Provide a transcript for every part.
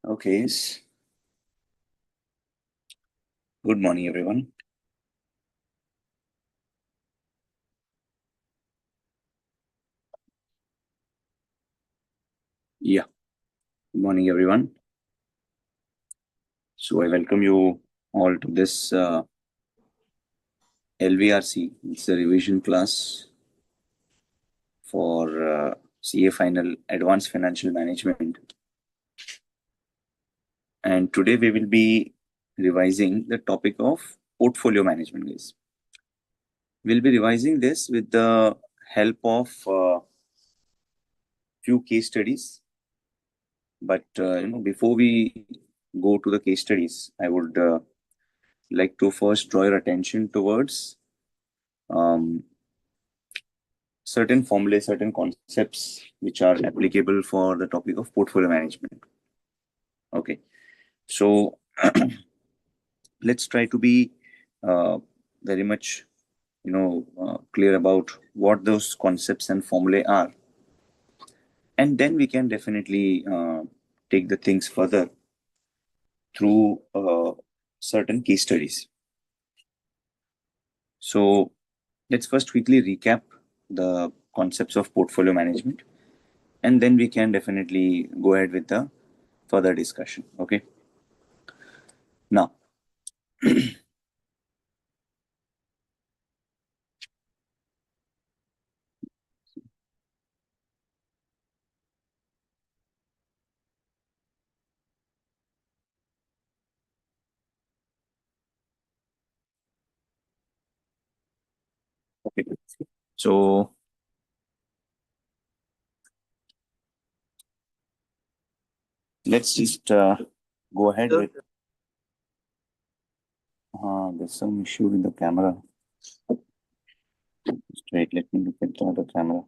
Okay. Good morning, everyone. Yeah. Good morning, everyone. So I welcome you all to this LVRC. It's a revision class for CA Final Advanced Financial Management. And today we will be revising the topic of portfolio management, guys. We'll be revising this with the help of few case studies. But before we go to the case studies, I would like to first draw your attention towards certain formulae, certain concepts which are applicable for the topic of portfolio management. Okay, so let's try to be very much clear about what those concepts and formulae are, and then we can definitely take the things further through certain case studies. So let's first quickly recap the concepts of portfolio management, and then we can definitely go ahead with the further discussion. Okay. Now, okay. So let's just go ahead with. There's some issue with the camera. Just wait, let me look at the other camera.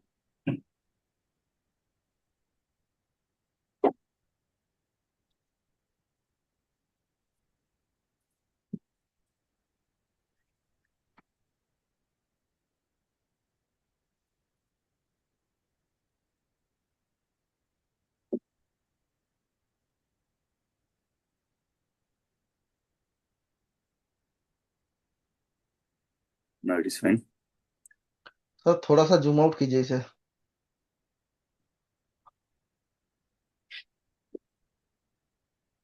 No, it is fine. Sir थोड़ा सा zoom out कीजिए इसे.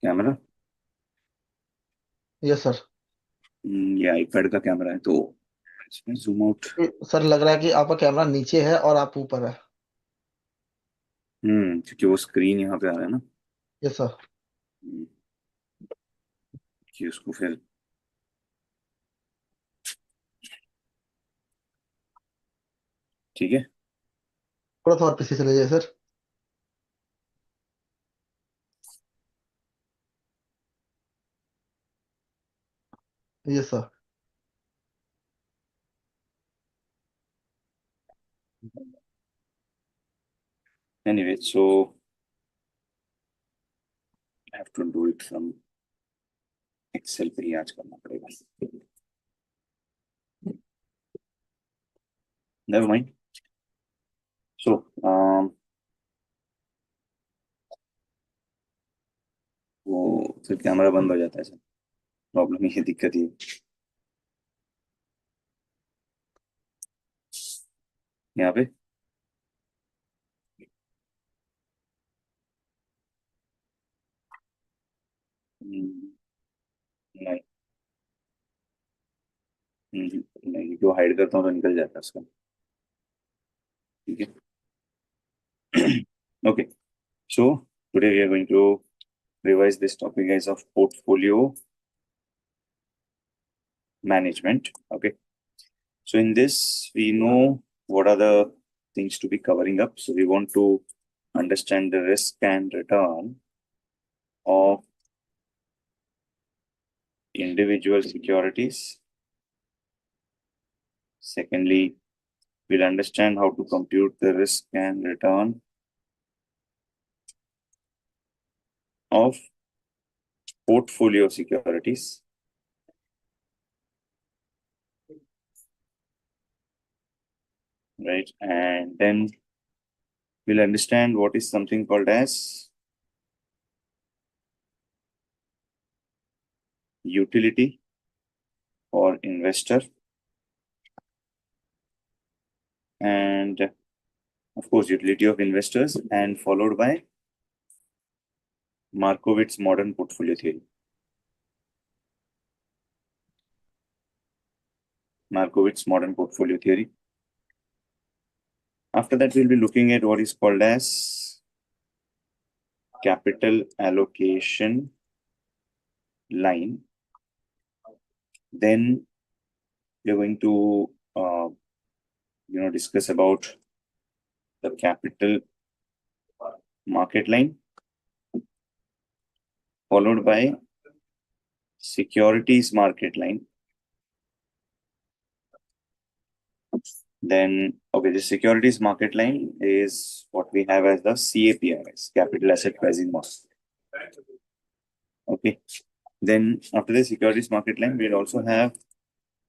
Camera yes sir. ये iPad का camera है तो इसमें zoom out. Sir लग रहा है कि आपका कैमरा नीचे है और आप ऊपर है. क्योंकि वो स्क्रीन यहाँ पे आ रहा है ना. Yes sir. कि उसको फिर ठीक है. थोड़ा सा और पीछे चले जाइए sir. Yes sir. Anyway, so I have to do it from Excel पे ही आज करना पड़ेगा. Never mind. So वो फिर कैमरा बंद हो जाता है सर. प्रॉब्लम ये दिक्कत ये यहाँ पे. नहीं. नहीं, जो हाइड करता हूँ तो निकल जाता है उसका. ठीक है. Okay, so today we are going to revise this topic guys of portfolio management. Okay, so in this we know what are the things to be covering up. So we want to understand the risk and return of individual securities. Secondly, we'll understand how to compute the risk and return of portfolio securities. Right, and then we'll understand what is something called as utility for investor, and of course utility of investors, and followed by Markowitz modern portfolio theory. Markowitz modern portfolio theory. After that, we'll be looking at what is called as capital allocation line. Then we're going to discuss about the capital market line, followed by securities market line. Then, okay, the securities market line is what we have as the CAPRS, capital asset pricing model. Okay. Then after the securities market line, we'll also have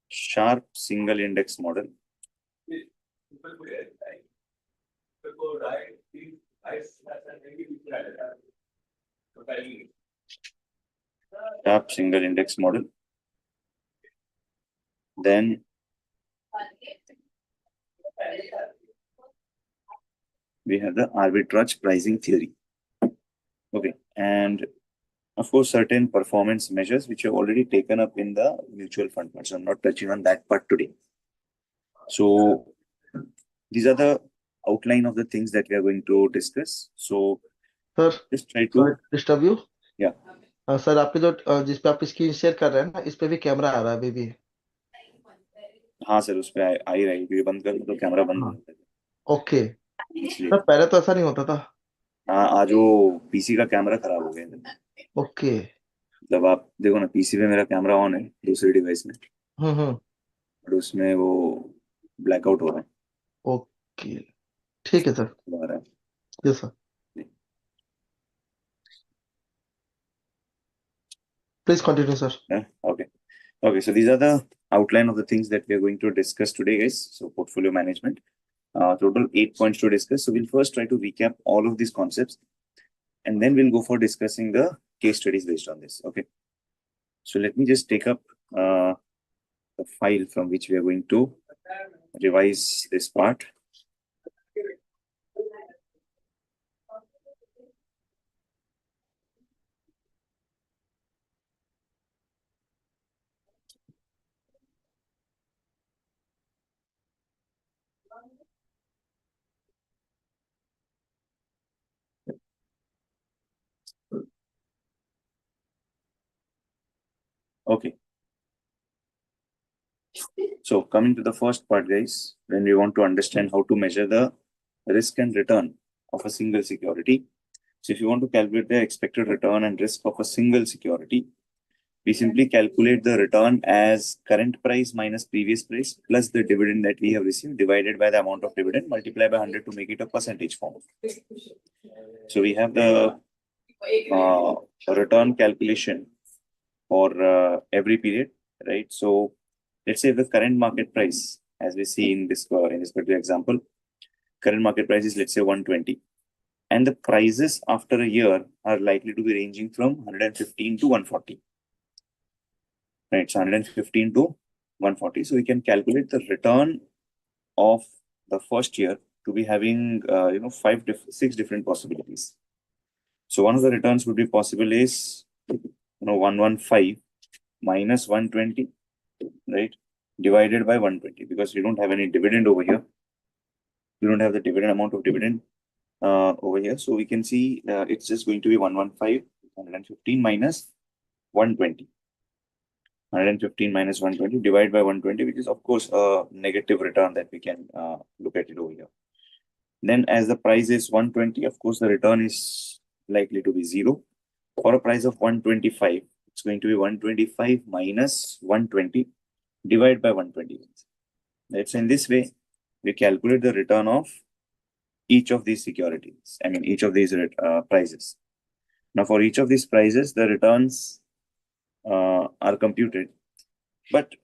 sharp single index model. Sharp single index model. Then we have the arbitrage pricing theory. Okay. And of course, certain performance measures which have already taken up in the mutual fund part. So I'm not touching on that part today. So these are the outline of the things that we are going to discuss. So sir just try to disturb you Yeah. Sir आपके जो जिस पे आप screen share कर रहे हैं ना, इस पे भी कैमरा आ रहा है अभी भी. हाँ सर, उस पे आ ही रहा है, वीडियो बंद कर तो कैमरा बंद हो जाता है ओके इसलिए. सर, पहले तो ऐसा नहीं होता था. हाँ, आज वो पीसी का कैमरा खराब हो गया था. ओके. मतलब आप देखो ना, पीसी पे मेरा कैमरा ऑन है दूसरे डिवाइस में, हम्म. बट उसमें वो ब्लैकआउट हो रहा है. ओके, ठीक है सर. आ रहा है. Yes sir, please continue sir. Okay. Okay, so these are the outline of the things that we are going to discuss today, guys. So portfolio management. Total 8 points to discuss. So we'll first try to recap all of these concepts, and then we'll go for discussing the case studies based on this. Okay. So let me just take up the file from which we are going to revise this part. Okay. So coming to the first part, guys, when we want to understand how to measure the risk and return of a single security. So if you want to calculate the expected return and risk of a single security, we simply calculate the return as current price minus previous price plus the dividend that we have received divided by the amount of dividend multiplied by 100 to make it a percentage form. So we have the return calculation for every period, right? So let's say the current market price, as we see in this particular example, current market price is, let's say, 120. And the prices after a year are likely to be ranging from 115 to 140. Right, so 115 to 140. So we can calculate the return of the first year to be having, 6 different possibilities. So one of the returns would be possible is, 115 minus 120, right, divided by 120, because we don't have any dividend over here. We don't have the dividend amount of dividend over here. So we can see it's just going to be 115 minus 120. 115 minus 120 divided by 120, which is of course a negative return that we can look at it over here. Then as the price is 120, of course the return is likely to be 0. For a price of 125, it's going to be 125 minus 120 divided by 120. Right? So in this way, we calculate the return of each of these securities. I mean, each of these prices. Now, for each of these prices, the returns are computed. But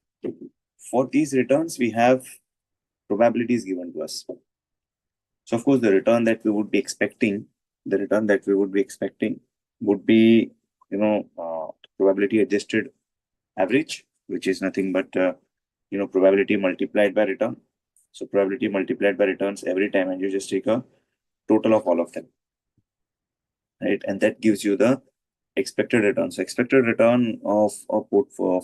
for these returns, we have probabilities given to us. So, of course, the return that we would be expecting, would be, probability adjusted average, which is nothing but probability multiplied by return. So probability multiplied by returns every time, and you just take a total of all of them, right? And that gives you the expected return. So expected return of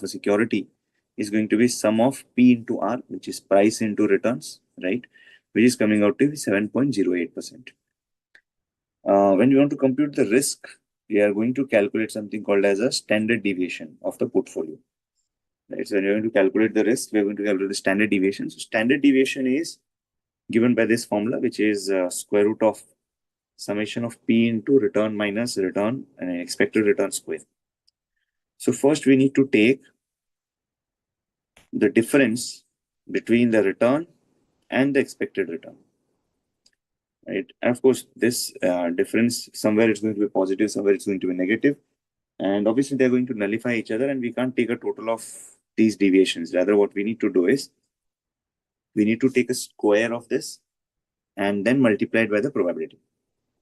a security is going to be sum of P into R, which is price into returns, right? Which is coming out to be 7.08%. When you want to compute the risk, we are going to calculate something called as a standard deviation of the portfolio. Right? So when you're going to calculate the risk, we're going to calculate the standard deviation. So standard deviation is given by this formula, which is square root of summation of P into return minus return and expected return square. So first we need to take the difference between the return and the expected return. Right? And of course, this difference, somewhere it's going to be positive, somewhere it's going to be negative. And obviously they're going to nullify each other, and we can't take a total of these deviations. Rather, what we need to do is we need to take a square of this and then multiply it by the probability.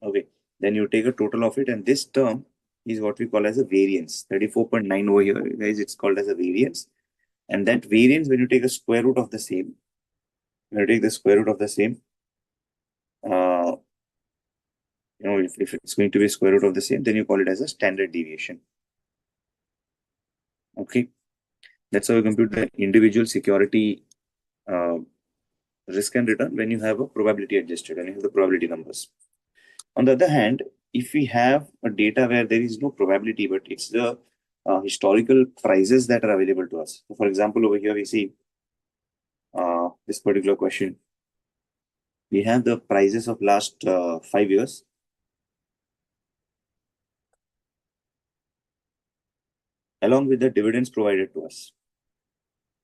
Okay. Then you take a total of it, and this term is what we call as a variance. 34.9 over here, guys, it's called as a variance. And that variance, when you take a square root of the same, when you take the square root of the same, if it's going to be square root of the same, then you call it as a standard deviation. Okay. That's how you compute the individual security risk and return when you have a probability adjusted and you have the probability numbers. On the other hand, if we have a data where there is no probability, but it's the historical prices that are available to us. So for example, over here we see this particular question. We have the prices of last 5 years. Along with the dividends provided to us.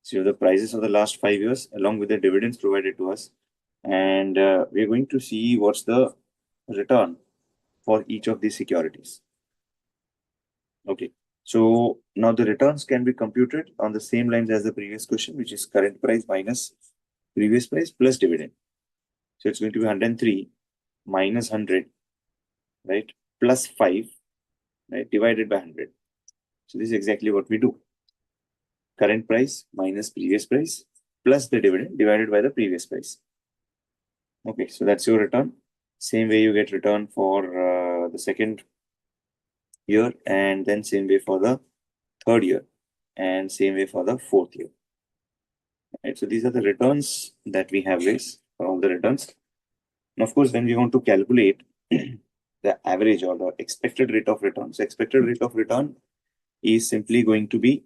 So the prices of the last 5 years along with the dividends provided to us. And we're going to see what's the return for each of these securities. Okay. So now the returns can be computed on the same lines as the previous question, which is current price minus previous price plus dividend. So it's going to be 103 minus 100, right? Plus 5, right? Divided by 100. So this is exactly what we do. Current price minus previous price plus the dividend divided by the previous price. Okay, so that's your return. Same way you get return for the second year, and then same way for the third year, and same way for the fourth year. Right, so these are the returns that we have raised for all the returns. And of course, when we want to calculate the average or the expected rate of return, so expected rate of return is simply going to be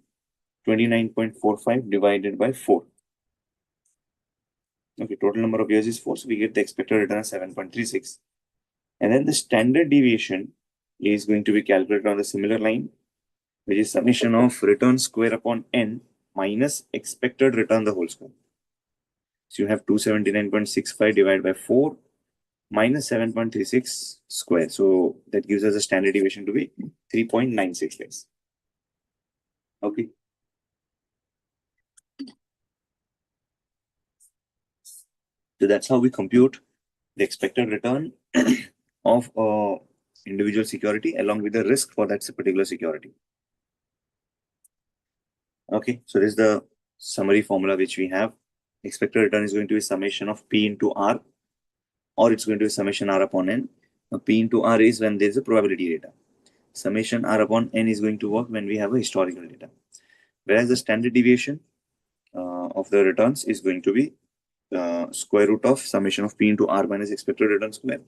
29.45 divided by 4. Okay, total number of years is 4, so we get the expected return as 7.36. And then the standard deviation is going to be calculated on the similar line, which is summation of return square upon n minus expected return the whole square. So you have 279.65 divided by 4 minus 7.36 square. So that gives us a standard deviation to be 3.96 less. Okay. So that's how we compute the expected return of individual security along with the risk for that particular security. Okay, so this is the summary formula which we have. Expected return is going to be summation of P into R, or it's going to be summation R upon N. Now, P into R is when there is a probability data. Summation R upon N is going to work when we have a historical data. Whereas the standard deviation of the returns is going to be square root of summation of P into R minus expected return square,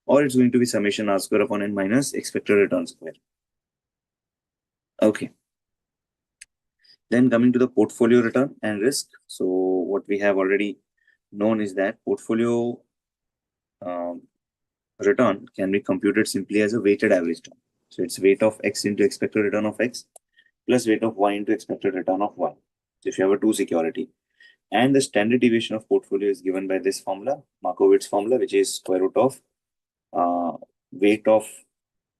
or it's going to be summation R square upon N minus expected return square. Okay. Then coming to the portfolio return and risk. So what we have already known is that portfolio return can be computed simply as a weighted average term. So it's weight of X into expected return of X plus weight of Y into expected return of Y. So if you have a 2 security, and the standard deviation of portfolio is given by this formula, Markowitz formula, which is square root of weight of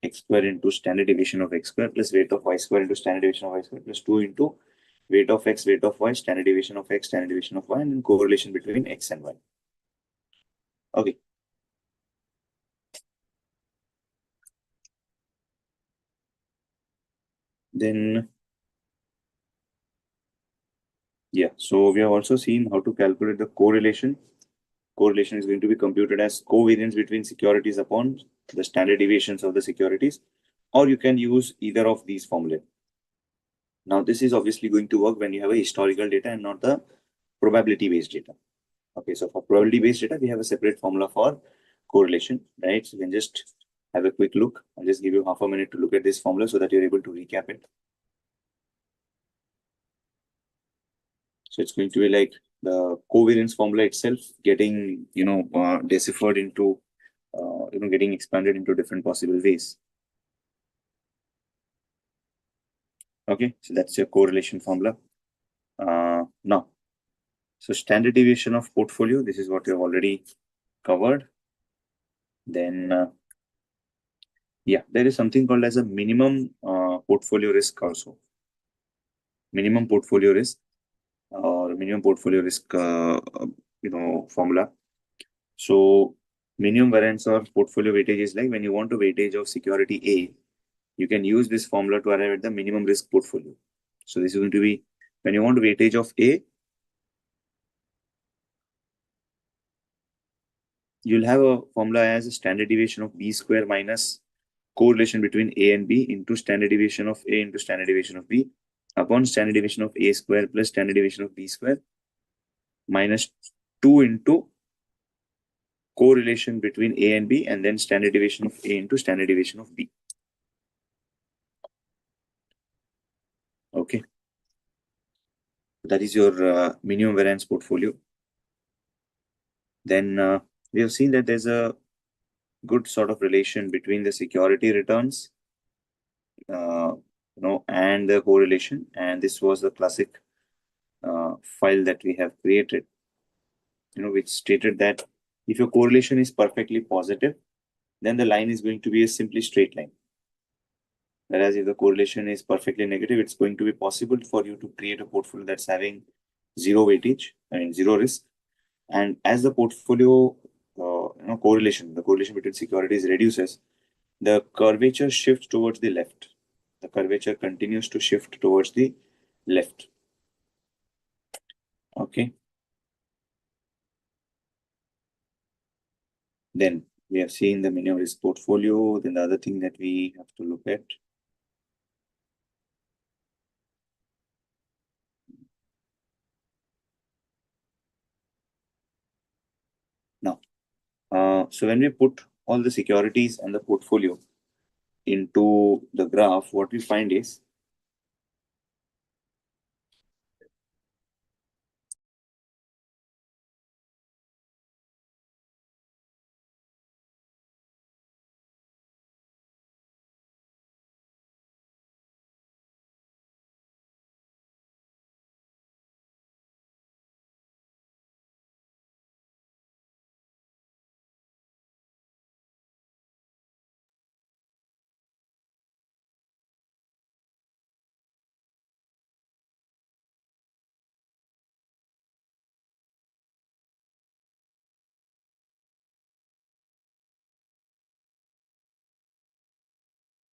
X square into standard deviation of X square plus weight of Y square into standard deviation of Y square plus 2 into weight of X, weight of Y, standard deviation of X, standard deviation of Y, and then correlation between X and Y. Okay. Then Yeah, so we have also seen how to calculate the correlation. Correlation is going to be computed as covariance between securities upon the standard deviations of the securities, or you can use either of these formulae. Now, this is obviously going to work when you have a historical data and not the probability based data. Okay, so for probability based data, we have a separate formula for correlation, right? So you can just have a quick look. I'll just give you half a minute to look at this formula so that you're able to recap it. So it's going to be like the covariance formula itself getting, deciphered into, getting expanded into different possible ways. Okay, so that's your correlation formula. Now, so standard deviation of portfolio, this is what we have already covered. Then, yeah, there is something called as a minimum portfolio risk also. Minimum portfolio risk or minimum portfolio risk, formula. So minimum variance or portfolio weightage is like when you want a weightage of security A, you can use this formula to arrive at the minimum risk portfolio. So this is going to be when you want a weightage of A, you'll have a formula as a standard deviation of B square minus correlation between A and B into standard deviation of A into standard deviation of B upon standard deviation of A square plus standard deviation of B square minus 2 into correlation between A and B and then standard deviation of A into standard deviation of B. Okay. That is your minimum variance portfolio. Then we have seen that there's a good sort of relation between the security returns, and the correlation. And this was the classic file that we have created, which stated that if your correlation is perfectly positive, then the line is going to be a simply straight line. Whereas if the correlation is perfectly negative, it's going to be possible for you to create a portfolio that's having zero weightage, zero risk. And as the portfolio correlation, the correlation between securities reduces, the curvature shifts towards the left. The curvature continues to shift towards the left. Okay. Then we have seen the minimum risk portfolio. Then the other thing that we have to look at. Now, so when we put all the securities and the portfolio into the graph, what we find is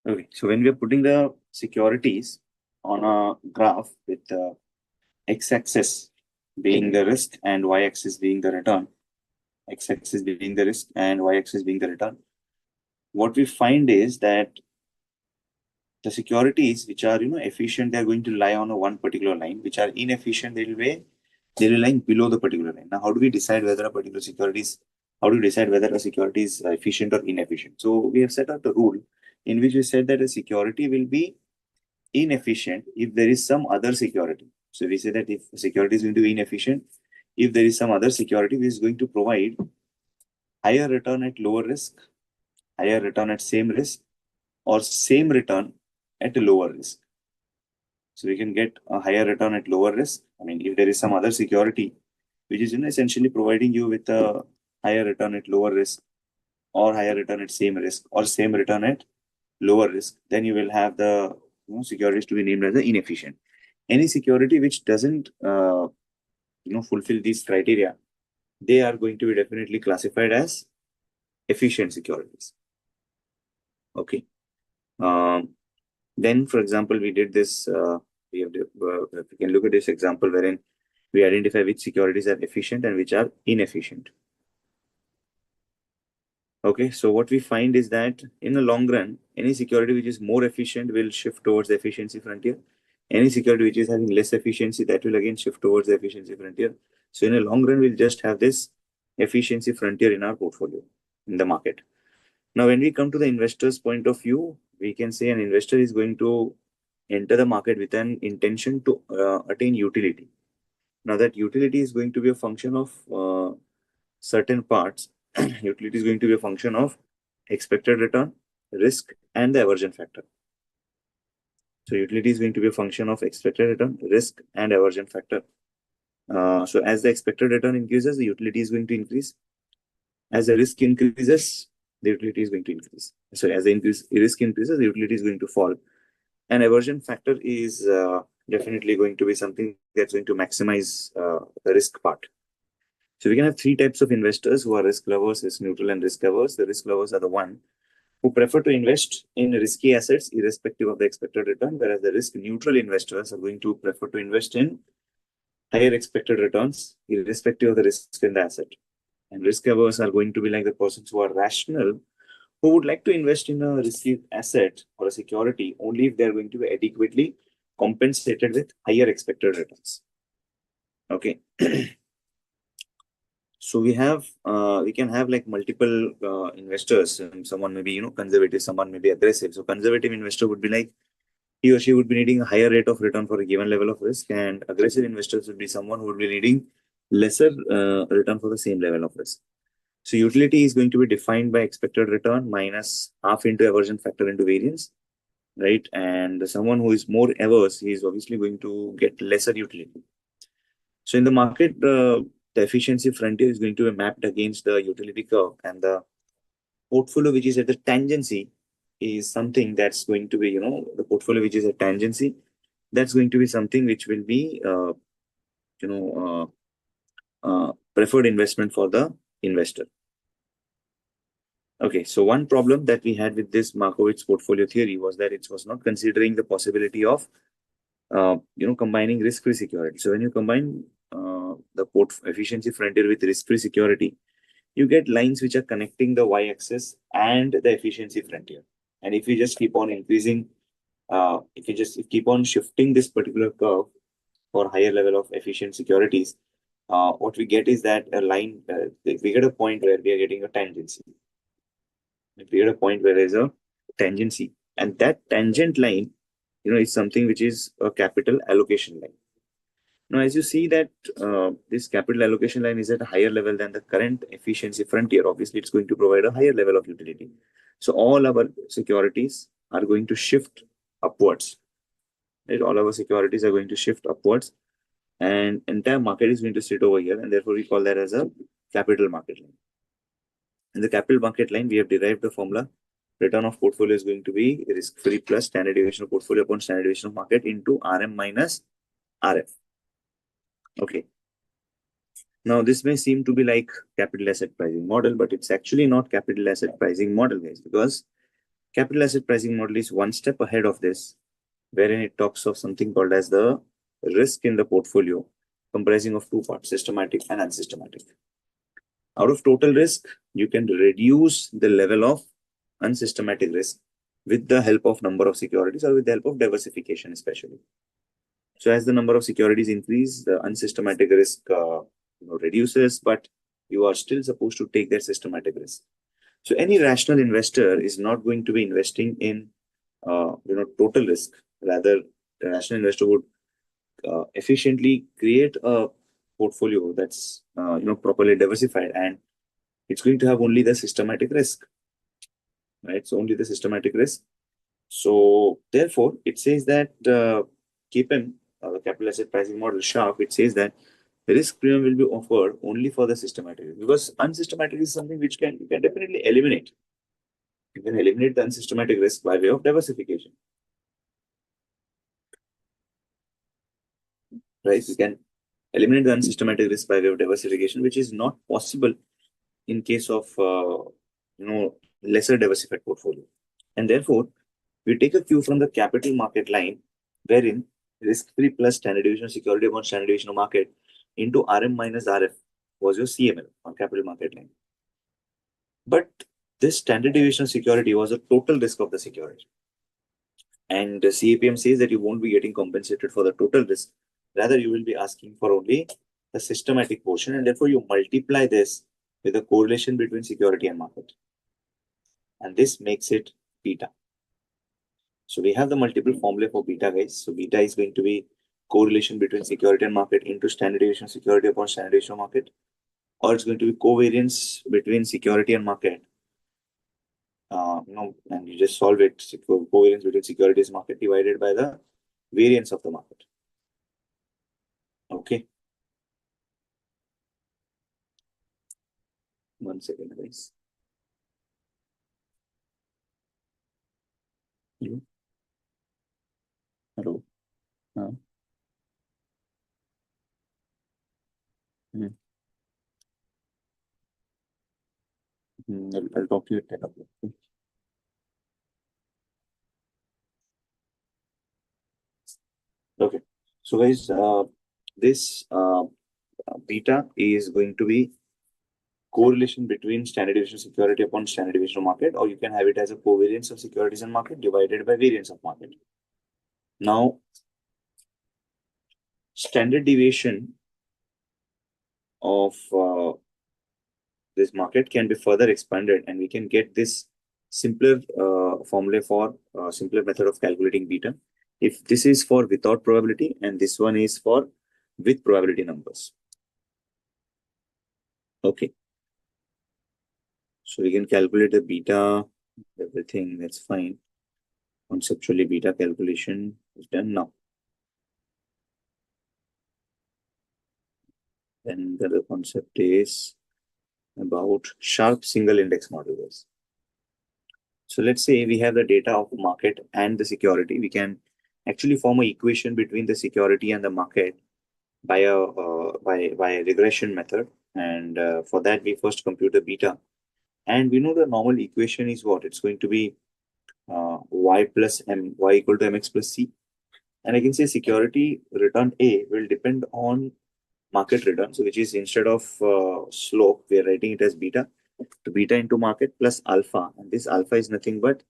okay. So when we are putting the securities on a graph with the x-axis being the risk and y-axis being the return, x-axis being the risk and y-axis being the return, what we find is that the securities which are efficient, they are going to lie on a one particular line. Which are inefficient, they will be lying below the particular line. Now, how do we decide whether a particular security is how do we decide whether a security is efficient or inefficient? So we have set out a rule in which we said that a security will be inefficient if there is some other security. So we say that if a security is going to be inefficient, if there is some other security which is going to provide higher return at lower risk, higher return at same risk, or same return at a lower risk. So we can get a higher return at lower risk. If there is some other security which is essentially providing you with a higher return at lower risk, or higher return at same risk, or same return at lower risk, then you will have the securities to be named as the inefficient. Any security which doesn't fulfill these criteria, they are going to be definitely classified as efficient securities. Okay. Then, for example, we did this. We can look at this example wherein We identify which securities are efficient and which are inefficient. Okay, so what we find is that in the long run, any security which is more efficient will shift towards the efficiency frontier. Any security which is having less efficiency, that will again shift towards the efficiency frontier. So in the long run, we'll just have this efficiency frontier in our portfolio, in the market. Now, when we come to the investor's point of view, we can say an investor is going to enter the market with an intention to attain utility. Now, that utility is going to be a function of certain parts. Utility is going to be a function of expected return, risk, and the aversion factor. So, utility is going to be a function of expected return, risk, and aversion factor. So, as the expected return increases, the utility is going to increase. As the risk increases, the utility is going to increase. So, as the risk increases, the utility is going to fall. And aversion factor is definitely going to be something that's going to maximize the risk part. So we can have three types of investors who are risk lovers, risk neutral, and risk averse. The risk lovers are the one who prefer to invest in risky assets irrespective of the expected return, whereas the risk neutral investors are going to prefer to invest in higher expected returns irrespective of the risk in the asset. And risk averse are going to be like the persons who are rational, who would like to invest in a risky asset or a security only if they're going to be adequately compensated with higher expected returns. Okay. So we can have like multiple investors. Someone may be conservative, someone may be aggressive. So conservative investor would be like he or she would be needing a higher rate of return for a given level of risk, and aggressive investors would be someone who would be needing lesser return for the same level of risk. So utility is going to be defined by expected return minus half into aversion factor into variance, right? And someone who is more averse, he is obviously going to get lesser utility. So in the market, the efficiency frontier is going to be mapped against the utility curve, and the portfolio which is at the tangency is something that's going to be, the portfolio which is at tangency, that's going to be something which will be, preferred investment for the investor. Okay, so one problem that we had with this Markowitz portfolio theory was that it was not considering the possibility of, combining risk-free security. So when you combine the efficiency frontier with risk-free security, you get lines which are connecting the y-axis and the efficiency frontier. And if you just keep on increasing, if you just keep on shifting this particular curve for higher level of efficient securities, what we get is that a line, we get a point where we are getting a tangency. We get a point where there is a tangency. And that tangent line, is something which is a capital allocation line. Now, as you see that this capital allocation line is at a higher level than the current efficiency frontier, obviously it's going to provide a higher level of utility. So all our securities are going to shift upwards. Right? All our securities are going to shift upwards, and entire market is going to sit over here, and therefore we call that as a capital market line. In the capital market line, we have derived the formula. Return of portfolio is going to be risk-free plus standard deviation of portfolio upon standard deviation of market into RM minus RF. Okay. Now, this may seem to be like capital asset pricing model, but it's actually not capital asset pricing model, guys, because capital asset pricing model is one step ahead of this, wherein it talks of something called as the risk in the portfolio, comprising of two parts, systematic and unsystematic. Out of total risk, you can reduce the level of unsystematic risk with the help of number of securities or with the help of diversification, especially. So as the number of securities increase, the unsystematic risk reduces, but you are still supposed to take that systematic risk. So any rational investor is not going to be investing in total risk. Rather, the rational investor would efficiently create a portfolio that's properly diversified, and it's going to have only the systematic risk, right? So only the systematic risk. So therefore, it says that keep in the capital asset pricing model sharp. It says that the risk premium will be offered only for the systematic risk, because unsystematic is something which you can definitely eliminate. You can eliminate the unsystematic risk by way of diversification. Right? You can eliminate the unsystematic risk by way of diversification, which is not possible in case of lesser diversified portfolio. And therefore, we take a cue from the capital market line, wherein risk-free plus standard deviation of security upon standard deviation of market into RM minus RF was your CML or capital market line. But this standard deviation of security was a total risk of the security. And the CAPM says that you won't be getting compensated for the total risk. Rather, you will be asking for only the systematic portion, and therefore you multiply this with a correlation between security and market. And this makes it beta. So we have the multiple formula for beta, guys. So beta is going to be correlation between security and market into standard deviation of security upon standard deviation of market, or it's going to be covariance between security and market. And you just solve it. Covariance between securities market divided by the variance of the market. Okay. 1 second, guys. Hello. Hello. Hmm. I'll talk to you at 10 o'clock. Okay. So guys, this beta is going to be correlation between standard deviation security upon standard deviation of market, or you can have it as a covariance of securities and market divided by variance of market. Now, standard deviation of this market can be further expanded, and we can get this simpler formula for simpler method of calculating beta. If this is for without probability and this one is for with probability numbers. Okay. So we can calculate the beta, everything, that's fine. Conceptually, beta calculation is done now. Then the other concept is about sharp single index models. So let's say we have the data of market and the security. We can actually form an equation between the security and the market by a regression method. And for that, we first compute the beta. And we know the normal equation is what? It's going to be y plus m, y equal to mx plus c. And I can say security return A will depend on market return. So which is instead of slope, we are writing it as beta. To beta into market plus alpha. And this alpha is nothing but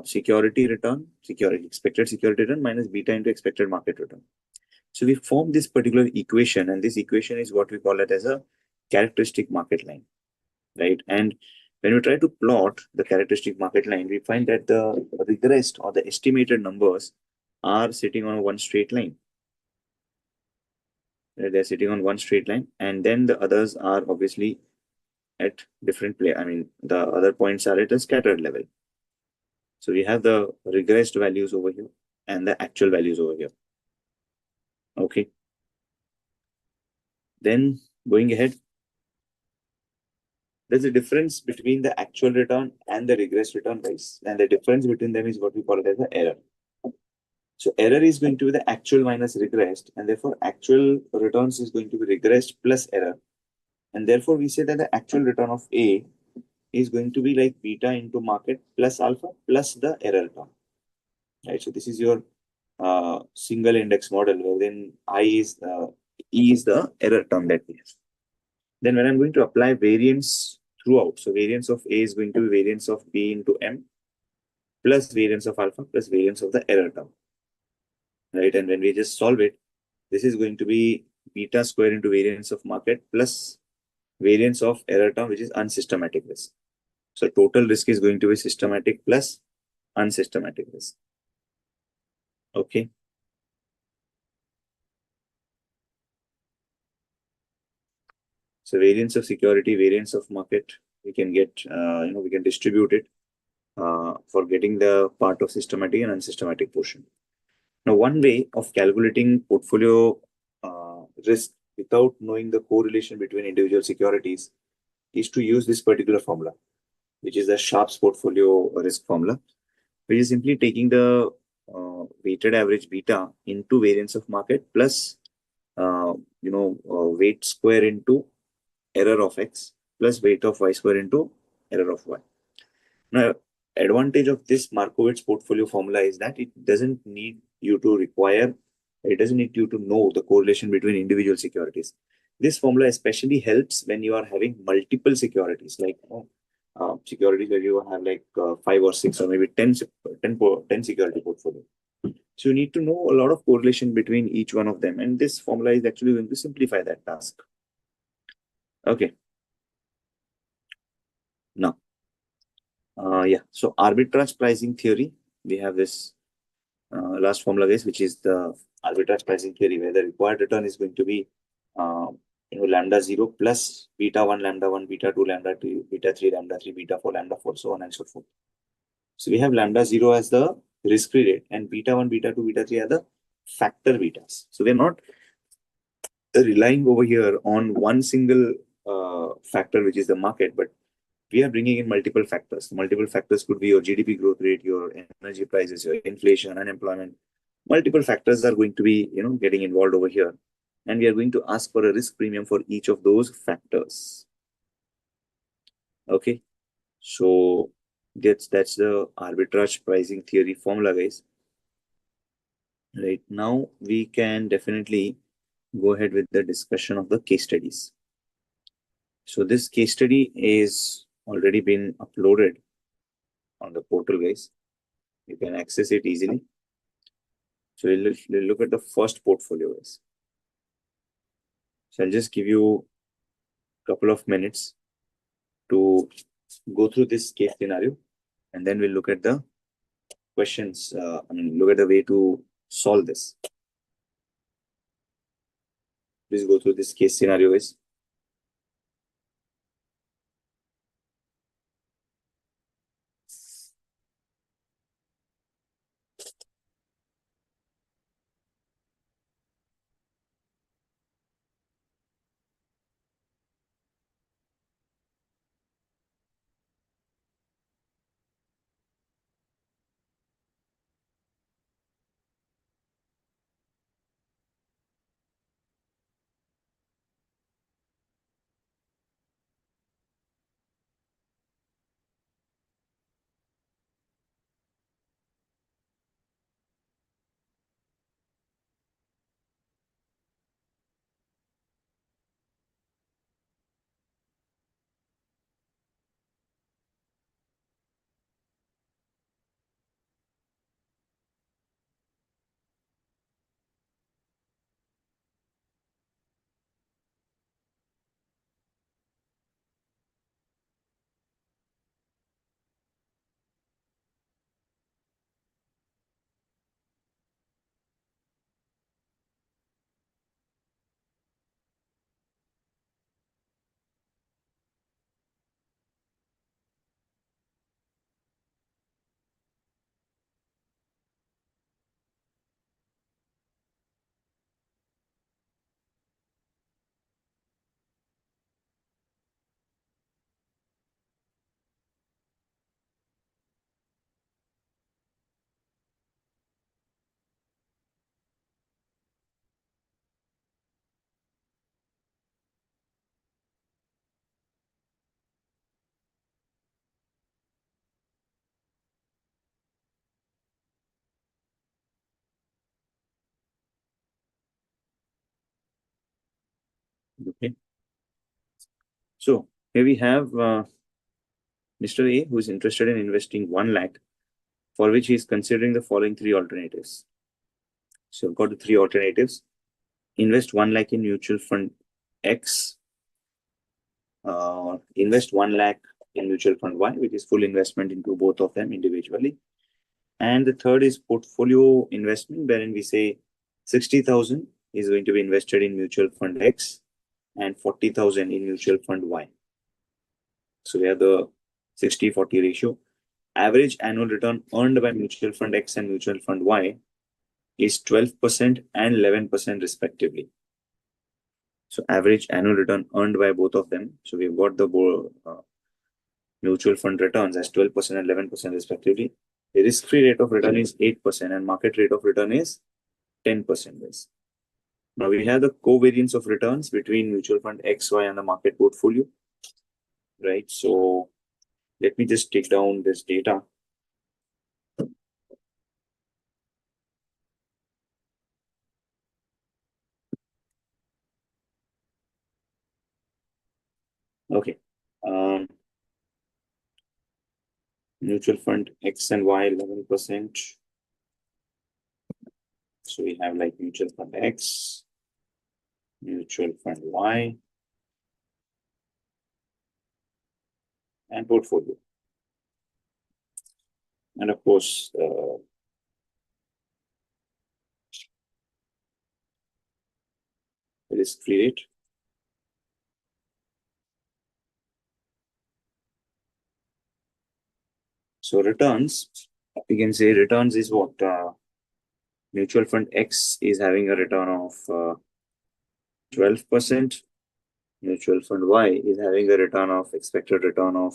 security return, expected security return minus beta into expected market return. So we form this particular equation, and this equation is what we call it as a characteristic market line, right? And when we try to plot the characteristic market line, we find that the regressed or the estimated numbers are sitting on one straight line. They're sitting on one straight line, and then the others are obviously at different play. I mean, the other points are at a scattered level. So we have the regressed values over here and the actual values over here. Okay. Then going ahead, there's a difference between the actual return and the regressed return, guys. And the difference between them is what we call it as the error. So error is going to be the actual minus regressed, and therefore actual returns is going to be regressed plus error. And therefore we say that the actual return of A is going to be like beta into market plus alpha plus the error term. Right. So this is your single index model, wherein E is the error term that we have. Then when I'm going to apply variance throughout, so variance of A is going to be variance of B into M plus variance of alpha plus variance of the error term. Right. And when we just solve it, this is going to be beta square into variance of market plus variance of error term, which is unsystematic risk. So total risk is going to be systematic plus unsystematic risk. Okay. So variance of security, variance of market, we can get, we can distribute it for getting the part of systematic and unsystematic portion. Now, one way of calculating portfolio risk without knowing the correlation between individual securities is to use this particular formula, which is the Sharpe's portfolio risk formula, which is simply taking the weighted average beta into variance of market plus, weight square into error of x plus weight of y square into error of y. Now, advantage of this Markowitz portfolio formula is that it doesn't need you to require It doesn't need you to know the correlation between individual securities. This formula especially helps when you are having multiple securities, like securities where you have like 5 or 6 or maybe 10 security portfolio. So you need to know a lot of correlation between each one of them. And this formula is actually going to simplify that task. Okay. Now, yeah. So arbitrage pricing theory, we have this last formula, guys, which is the arbitrage pricing theory, where the required return is going to be uh, lambda 0 plus beta 1, lambda 1, beta 2, lambda 2, beta 3, lambda 3, beta 4, lambda 4, so on and so forth. So we have lambda 0 as the risk-free rate, and beta 1, beta 2, beta 3 are the factor betas. So we're not relying over here on one single factor, which is the market, but we are bringing in multiple factors. Multiple factors could be your GDP growth rate, your energy prices, your inflation, unemployment. Multiple factors are going to be, getting involved over here. And we are going to ask for a risk premium for each of those factors. Okay. So that's the arbitrage pricing theory formula, guys. Right now, we can definitely go ahead with the discussion of the case studies. So this case study is already been uploaded on the portal, guys. You can access it easily. So we'll look at the first portfolio, guys. So I'll just give you a couple of minutes to go through this case scenario, and then we'll look at the questions. Look at the way to solve this. Please go through this case scenario, guys. Okay. So here we have Mr. A, who is interested in investing 1 lakh, for which he is considering the following 3 alternatives. So I've got the 3 alternatives. Invest 1 lakh in mutual fund X, invest 1 lakh in mutual fund Y, which is full investment into both of them individually. And the third is portfolio investment, wherein we say 60,000 is going to be invested in mutual fund X and 40,000 in mutual fund Y. So we have the 60-40 ratio. Average annual return earned by mutual fund X and mutual fund Y is 12% and 11% respectively. So average annual return earned by both of them. So we've got the mutual fund returns as 12% and 11% respectively. The risk-free rate of return is 8% and market rate of return is 10%. Now we have the covariance of returns between mutual fund XY and the market portfolio, right? So let me just take down this data. Okay. Mutual fund X and Y 11%. So we have like mutual fund X, mutual fund Y, and portfolio. And of course, risk-free rate. So returns, we can say returns is what? Mutual fund X is having a return of 12%. Mutual fund Y is having a return of expected return of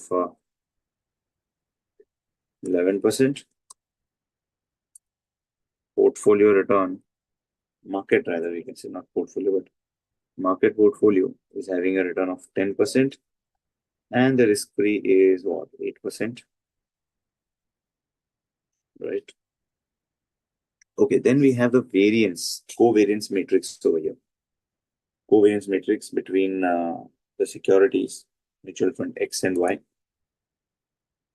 11%. Portfolio return, market rather, we can say not portfolio, but market portfolio is having a return of 10%. And the risk-free is what? 8%. Right. Okay, then we have the covariance matrix over here. Covariance matrix between the securities, mutual fund X and Y.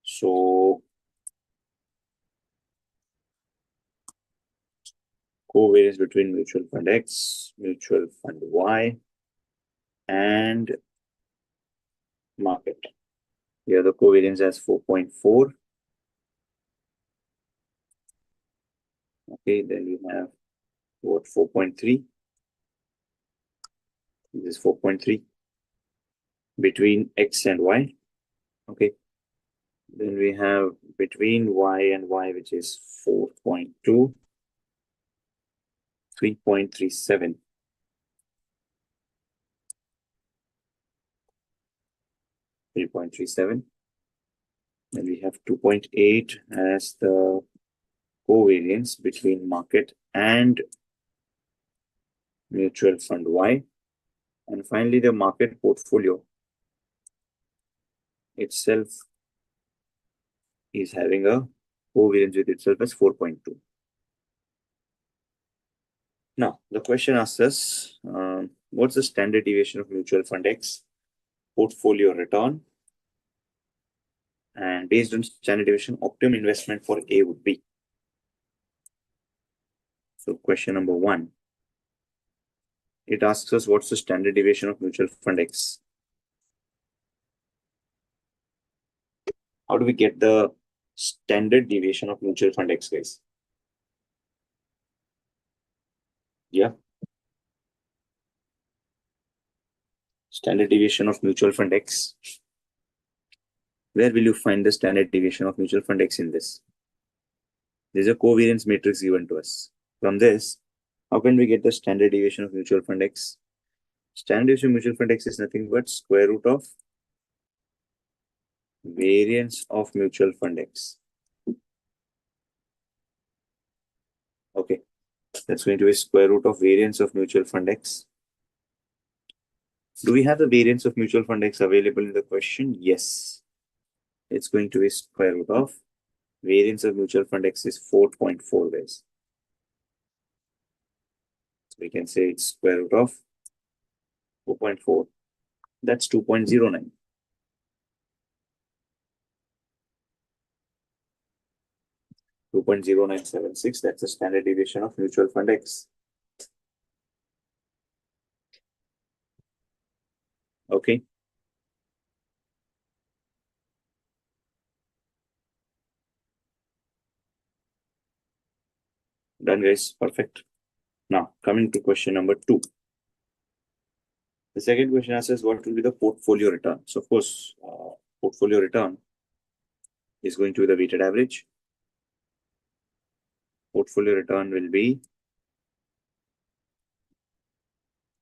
So covariance between mutual fund X, mutual fund Y, and market. Here the covariance as 4.4. Okay, then we have what? 4.3. This is 4.3 between X and Y. Okay. Then we have between Y and Y, which is 4.2, 3.37. 3.37. Then we have 2.8 as the covariance between market and mutual fund Y. And finally, the market portfolio itself is having a covariance with itself as 4.2. Now, the question asks us, what's the standard deviation of mutual fund X portfolio return? And based on standard deviation, optimum investment for A would be. So question number 1, it asks us what's the standard deviation of mutual fund X. How do we get the standard deviation of mutual fund X, guys? Yeah. Standard deviation of mutual fund X. Where will you find the standard deviation of mutual fund X in this? There's a covariance matrix given to us. From this, how can we get the standard deviation of mutual fund X? Standard deviation of mutual fund X is nothing but square root of variance of mutual fund X. Okay, that's going to be square root of variance of mutual fund X. Do we have the variance of mutual fund X available in the question? Yes. It's going to be square root of variance of mutual fund X is 4.4 guys. So we can say it's square root of 4.4. That's 2.09. 2.0976. That's the standard deviation of mutual fund X. Okay. Done, guys. Perfect. Now, coming to question number 2. The second question asks us what will be the portfolio return. So, of course, portfolio return is going to be the weighted average. Portfolio return will be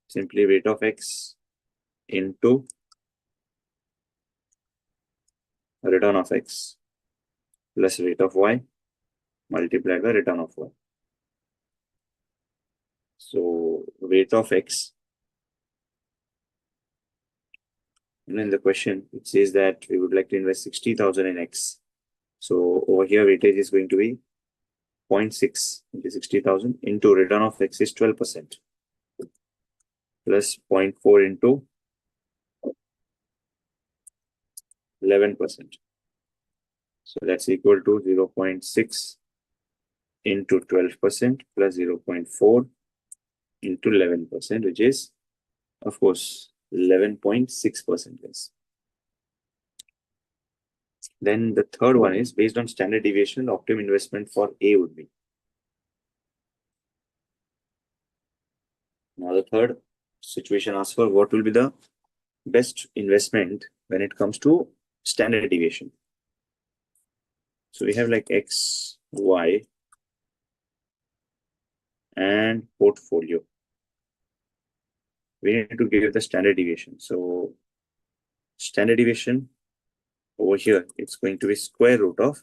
simply weight of X into return of X plus rate of Y multiplied by return of Y. So weight of X, and in the question it says that we would like to invest 60,000 in X. So over here weightage is going to be 0.6 into 60,000 into return of X is 12% plus 0.4 into 11%. So that's equal to 0.6 into 12% plus 0.4 into 11%, which is, of course, 11.6%. Then the third one is based on standard deviation, the optimum investment for A would be. Now the third situation asks for what will be the best investment when it comes to standard deviation. So we have like X, Y, and portfolio. We need to give the standard deviation. So standard deviation over here, it's going to be square root of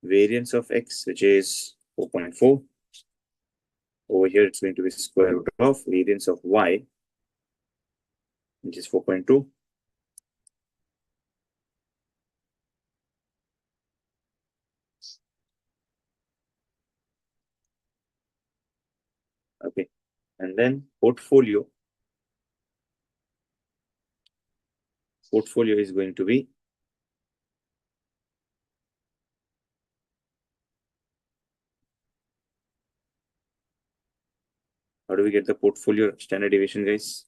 variance of X, which is 4.4. Over here, it's going to be square root of variance of Y, which is 4.2. Okay. And then portfolio is going to be how do we get the portfolio standard deviation, guys?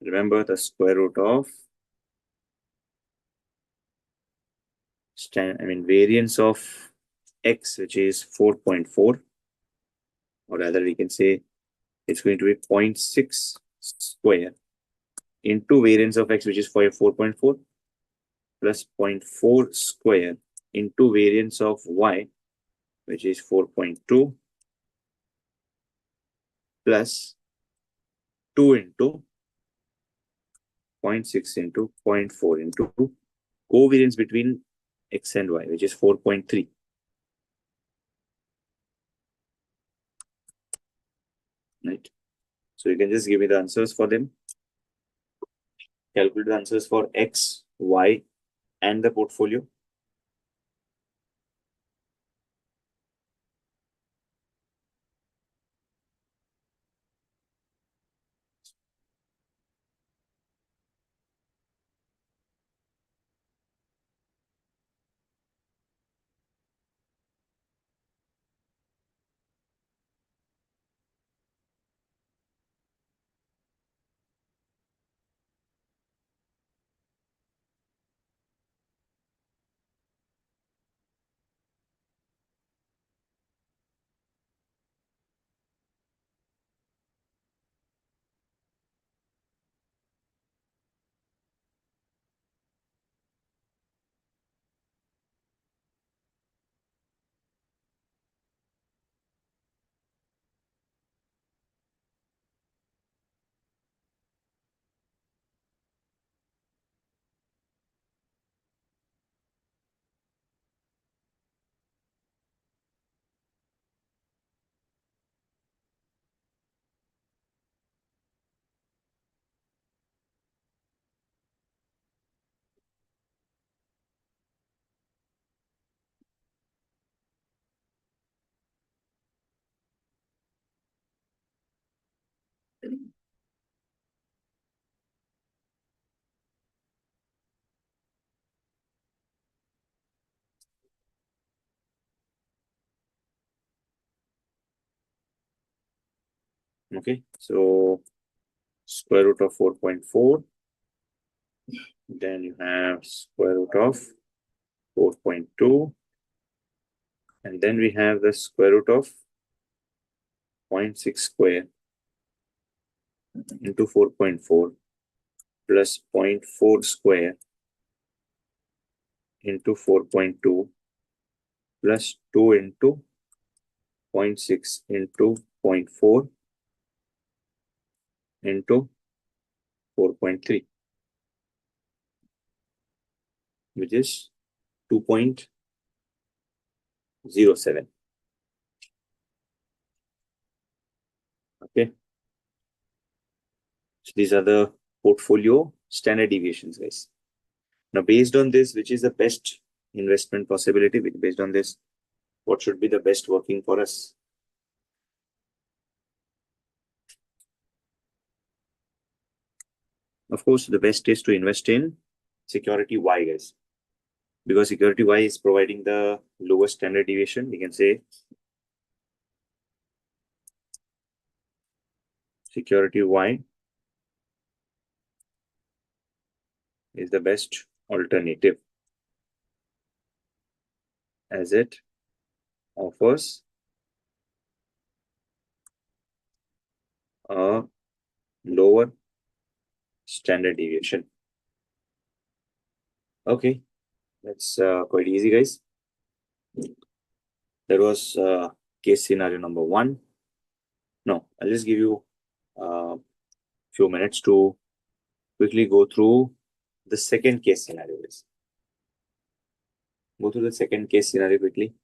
Remember the square root of variance of X, which is 4.4, or rather we can say it's going to be 0.6 square into variance of X, which is 4.4, plus 0.4 square into variance of Y, which is 4.2, plus 2 into 0.6 into 0.4 into covariance between X and Y, which is 4.3. Right. So you can just give me the answers for them. Calculate the answers for X, Y, and the portfolio. Okay, so square root of 4.4, then you have square root of 4.2, and then we have the square root of 0.6 square into 4.4 plus 0.4 square into 4.2 plus 2 into 0.6 into 0.4 into 4.3, which is 2.07. Okay. So these are the portfolio standard deviations, guys. Now, based on this, which is the best investment possibility? Based on this, what should be the best working for us? Of course, the best is to invest in security Y, guys. Because security Y is providing the lowest standard deviation, we can say security Y is the best alternative as it offers a lower standard deviation. Okay, that's quite easy, guys. That was case scenario number 1. No, I'll just give you a few minutes to quickly go through the second case scenario, guys. Go through the second case scenario quickly.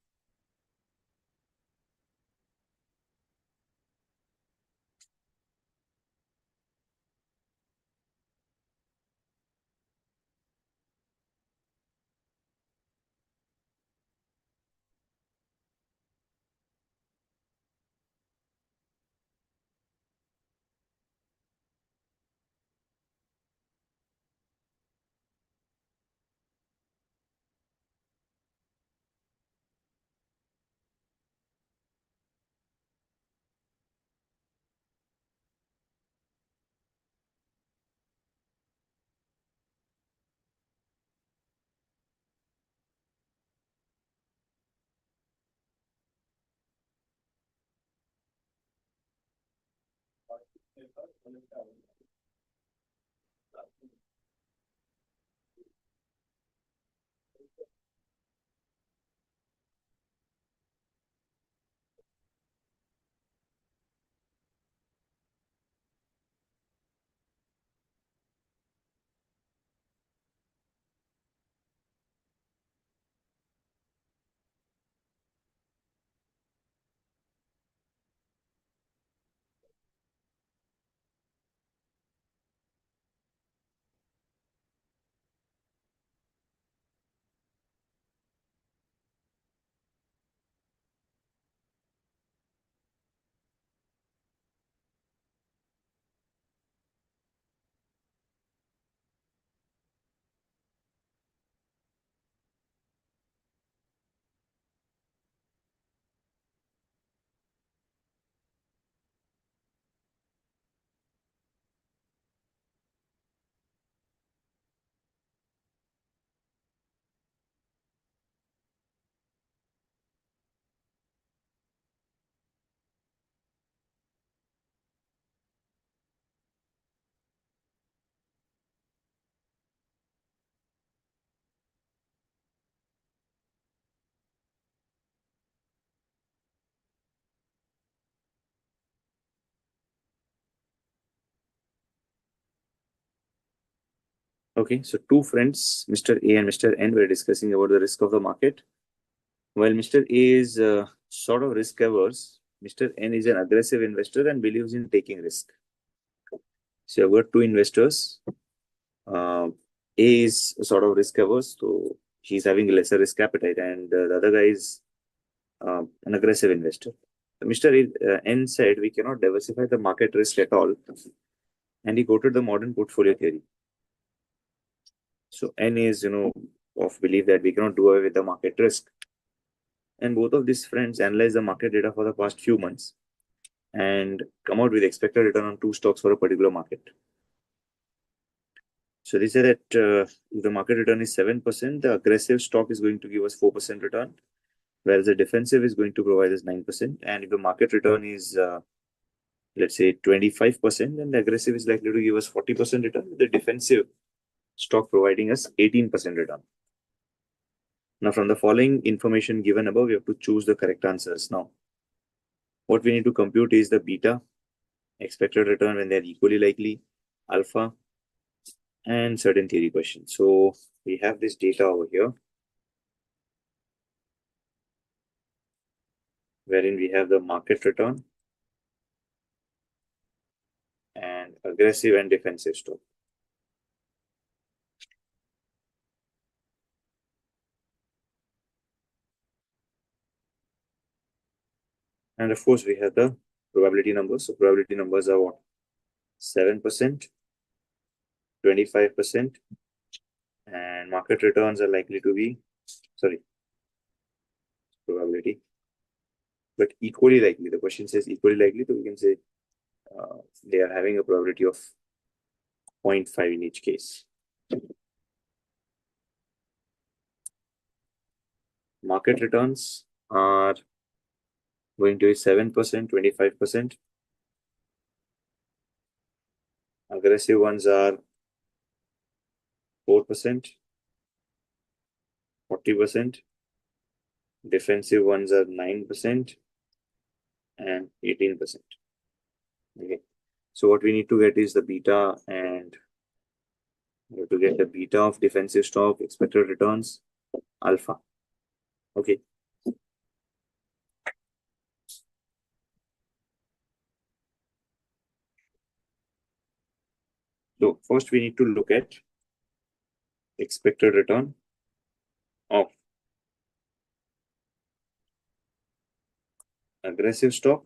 Okay, so two friends, Mr. A and Mr. N, were discussing about the risk of the market. While Mr. A is sort of risk averse, Mr. N is an aggressive investor and believes in taking risk. So I've got two investors. Uh, A is sort of risk averse, so he's having lesser risk appetite, and the other guy is an aggressive investor. Mr. N said we cannot diversify the market risk at all, and he quoted the modern portfolio theory. So N is, of belief that we cannot do away with the market risk. And both of these friends analyze the market data for the past few months and come out with expected return on two stocks for a particular market. So they say that if the market return is 7%, the aggressive stock is going to give us 4% return, whereas the defensive is going to provide us 9%. And if the market return is, let's say, 25%, then the aggressive is likely to give us 40% return, with the defensive stock providing us 18% return. Now, from the following information given above, we have to choose the correct answers. Now, what we need to compute is the beta, expected return when they're equally likely, alpha, and certain theory questions. So we have this data over here, wherein we have the market return and aggressive and defensive stock. And of course, we have the probability numbers. So probability numbers are what? 7%, 25%, and market returns are likely to be, sorry, probability, but equally likely. The question says equally likely, so we can say they are having a probability of 0.5 in each case. Market returns are going to be 7%, 25%. Aggressive ones are 4%, 40%. Defensive ones are 9% and 18%. Okay. So what we need to get is the beta, and we have to get the beta of defensive stock, expected returns, alpha. Okay. So first we need to look at expected return of aggressive stock,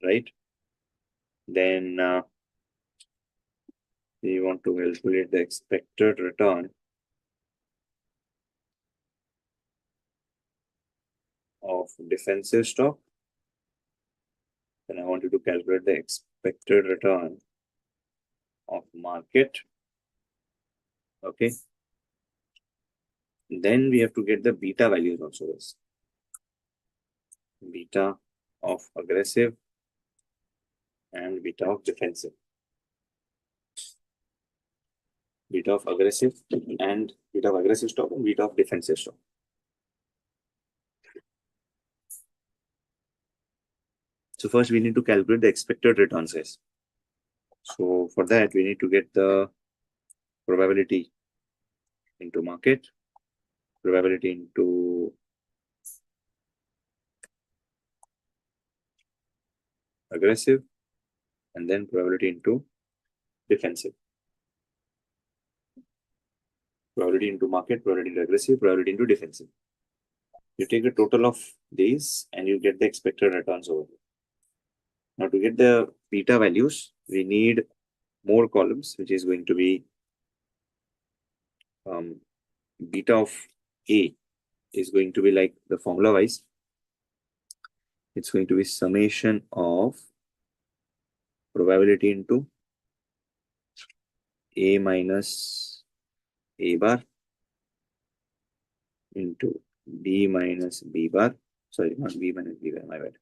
right? Then we want to calculate the expected return of defensive stock. Then I want you to calculate the expected return of market. Okay. Then we have to get the beta values also. Beta of aggressive and beta of defensive. Beta of aggressive and beta of aggressive stock and beta of defensive stock. So first we need to calculate the expected return size. So for that we need to get the probability into market, probability into aggressive, and then probability into defensive. Probability into market, probability into aggressive, probability into defensive. You take the total of these and you get the expected returns over here. Now to get the beta values, we need more columns, which is going to be beta of A is going to be like the formula wise. It's going to be summation of probability into A minus A bar into B minus B bar. Sorry, not B minus B bar, my bad.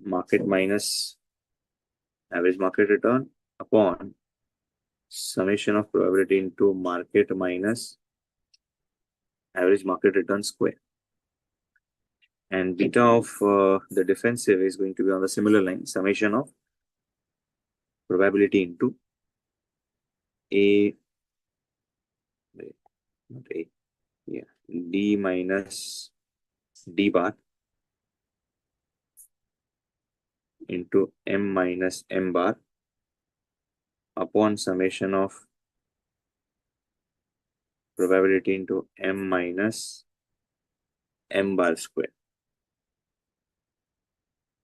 Market minus average market return upon summation of probability into market minus average market return square. And beta of the defensive is going to be on the similar line, summation of probability into A, not A, yeah, D minus D bar into M minus M bar upon summation of probability into M minus M bar square.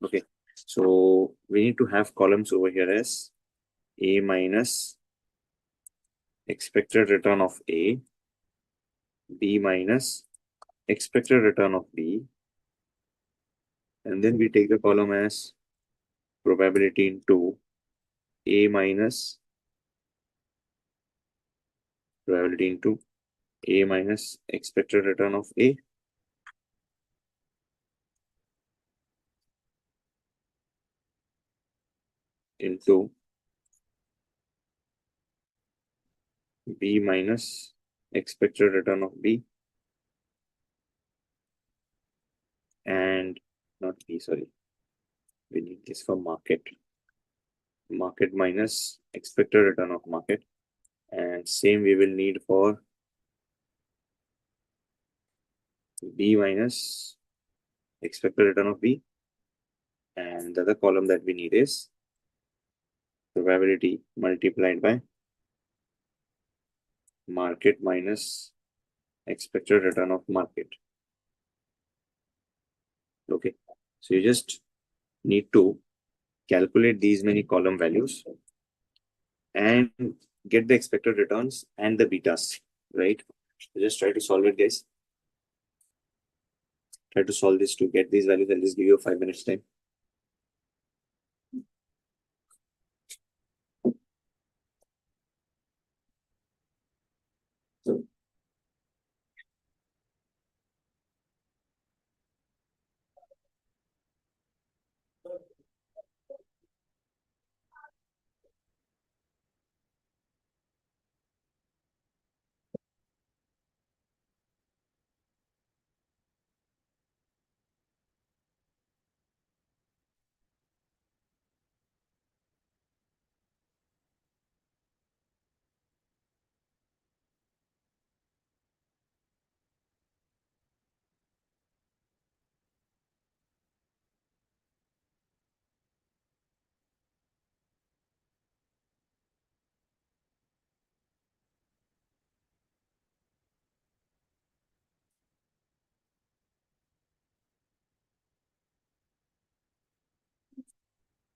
Okay, so we need to have columns over here as A minus expected return of A, B minus expected return of B, and then we take the column as probability into A minus probability into A minus expected return of A into B minus expected return of B, and not B, sorry, we need this for market. Market minus expected return of market, and same we will need for B minus expected return of B, and the other column that we need is probability multiplied by market minus expected return of market. Okay, so you just need to calculate these many column values and get the expected returns and the betas, right? So just try to solve it, guys. Try to solve this to get these values. I'll just give you 5 minutes time.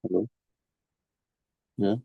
Hello. Yeah.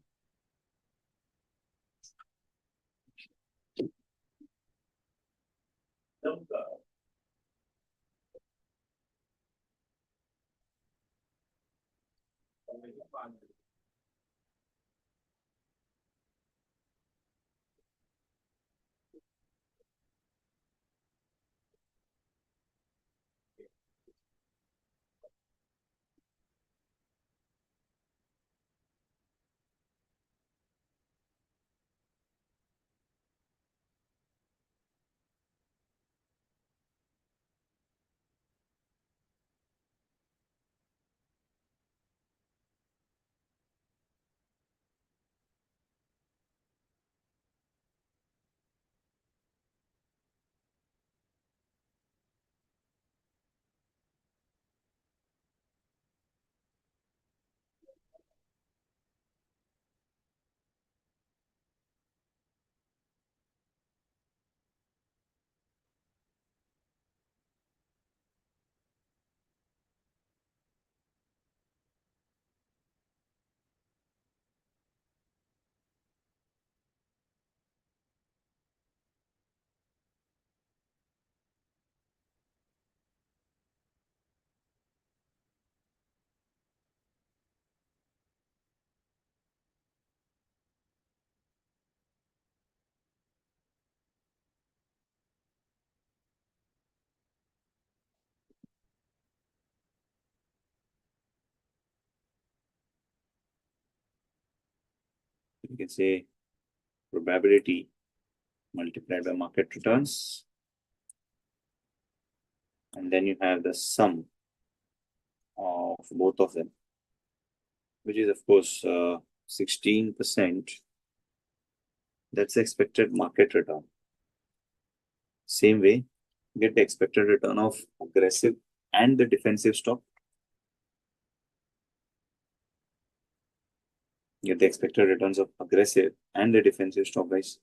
You can say probability multiplied by market returns. And then you have the sum of both of them, which is, of course, 16%. That's the expected market return. Same way, get the expected return of aggressive and the defensive stock. Get the expected returns of aggressive and the defensive stock, guys.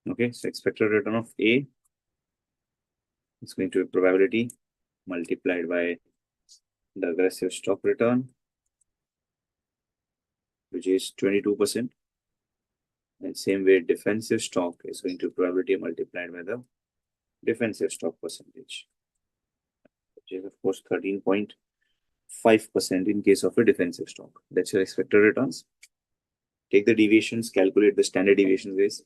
Okay, so expected return of A is going to be probability multiplied by the aggressive stock return, which is 22%. And same way, defensive stock is going to be probability multiplied by the defensive stock percentage, which is of course 13.5% in case of a defensive stock. That's your expected returns. Take the deviations, calculate the standard deviation ways.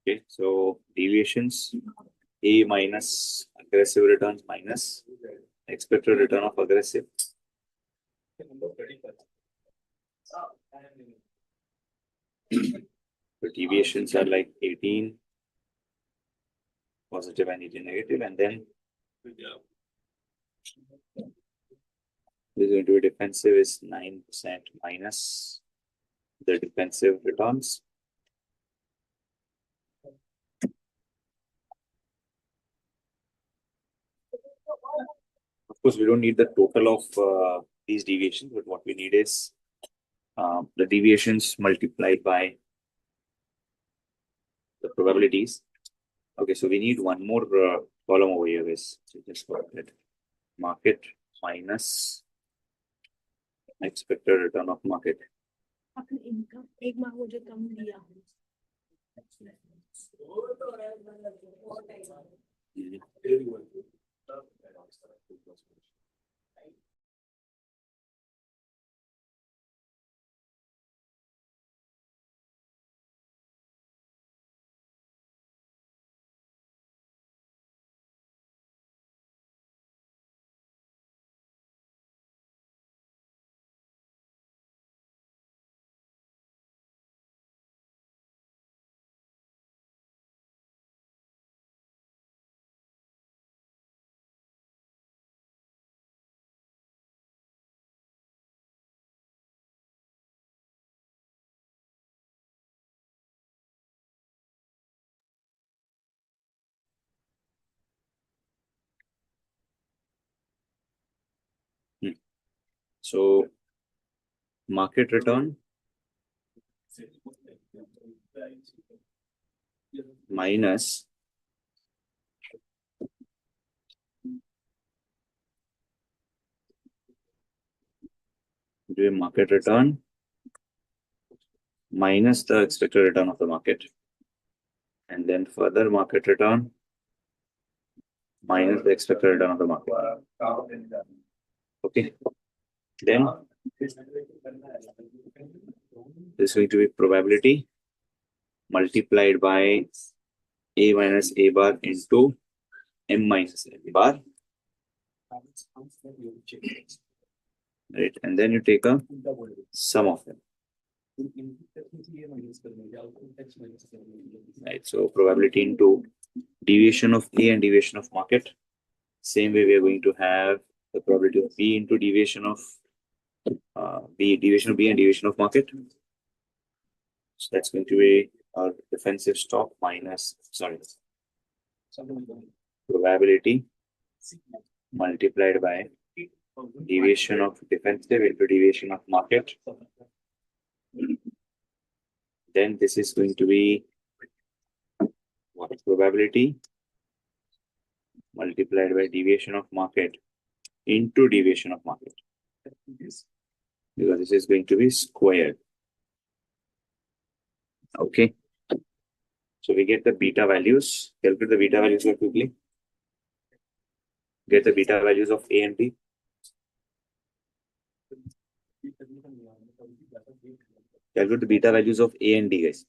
Okay, so deviations A minus aggressive returns minus expected return of aggressive. The deviations are like 18 positive and 18 negative, and then this is going to be defensive is 9% minus the defensive returns. Of course, we don't need the total of these deviations, but what we need is the deviations multiplied by the probabilities. Okay, so we need one more column over here. Guys. So just got that market minus expected return of market. So market return minus market return minus the expected return of the market, and then further market return minus the expected return of the market. Okay, then This is going to be probability multiplied by A minus A bar into M minus M bar. Right, and then you take a sum of them. Right, so probability into deviation of A and deviation of market. Same way we are going to have the probability of B into deviation of B, deviation of B and deviation of market. So that's going to be our defensive stock minus, sorry, probability multiplied by deviation of defensive into deviation of market. Then this is going to be what? Probability multiplied by deviation of market into deviation of market, because this is going to be squared. Okay. So we get the beta values. Calculate the beta values very quickly. Get the beta values of A and B. Calculate the beta values of A and D, guys.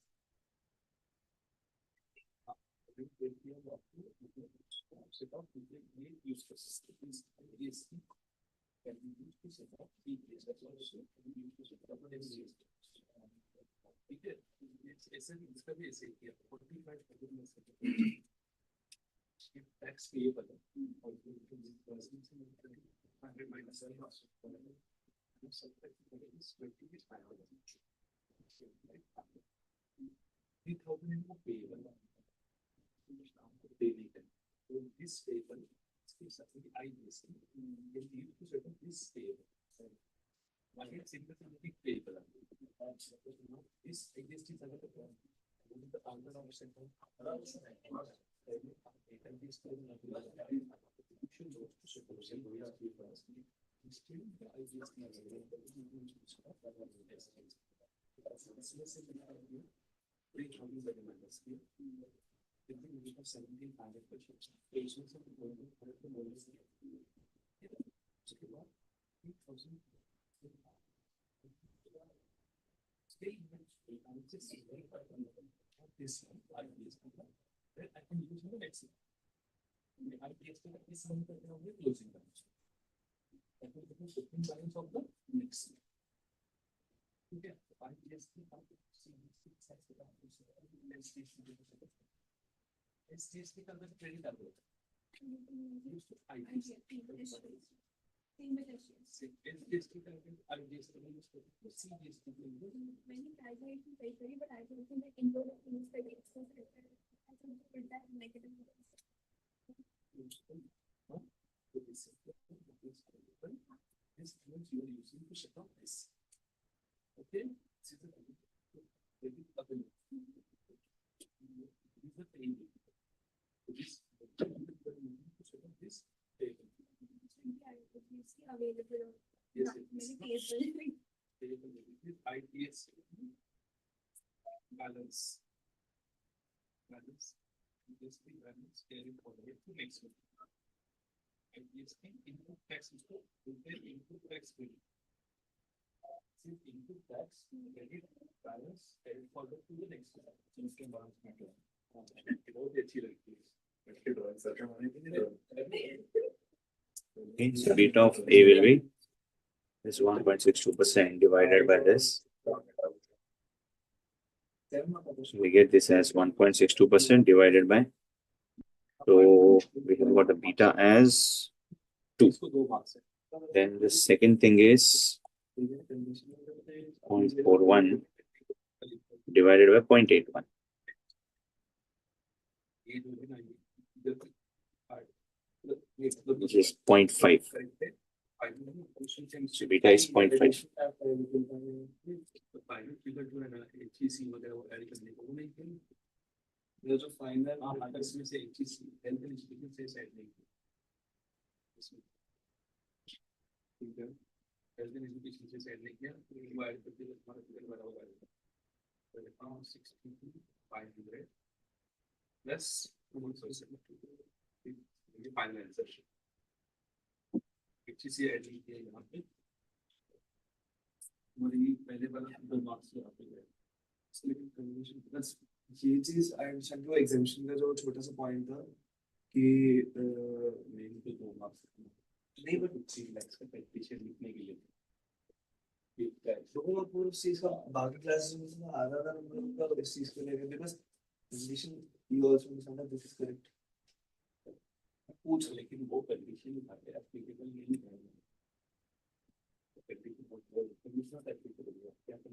Okay, so beta of A will be this 1.62% divided by this. So we get this as 1.62% divided by. So we have got the beta as 2. Then the second thing is 0.41 divided by 0.81. Which is 0.5. So beta is 0.5. ये चीज I understand वो एग्जामिशन का जो छोटा सा point था कि main तो 2 मार्क्स नहीं बट लाइक्स का प्रैक्टिस लिखने के लिए ठीक है तो वो उस चीज का बाकी क्लासेस में आ रहा था हम लोग का इस चीज को लेकर because condition you also understand this is correct पूछ लेकिन वो कंडीशन ही था एप्लीकेबल नहीं है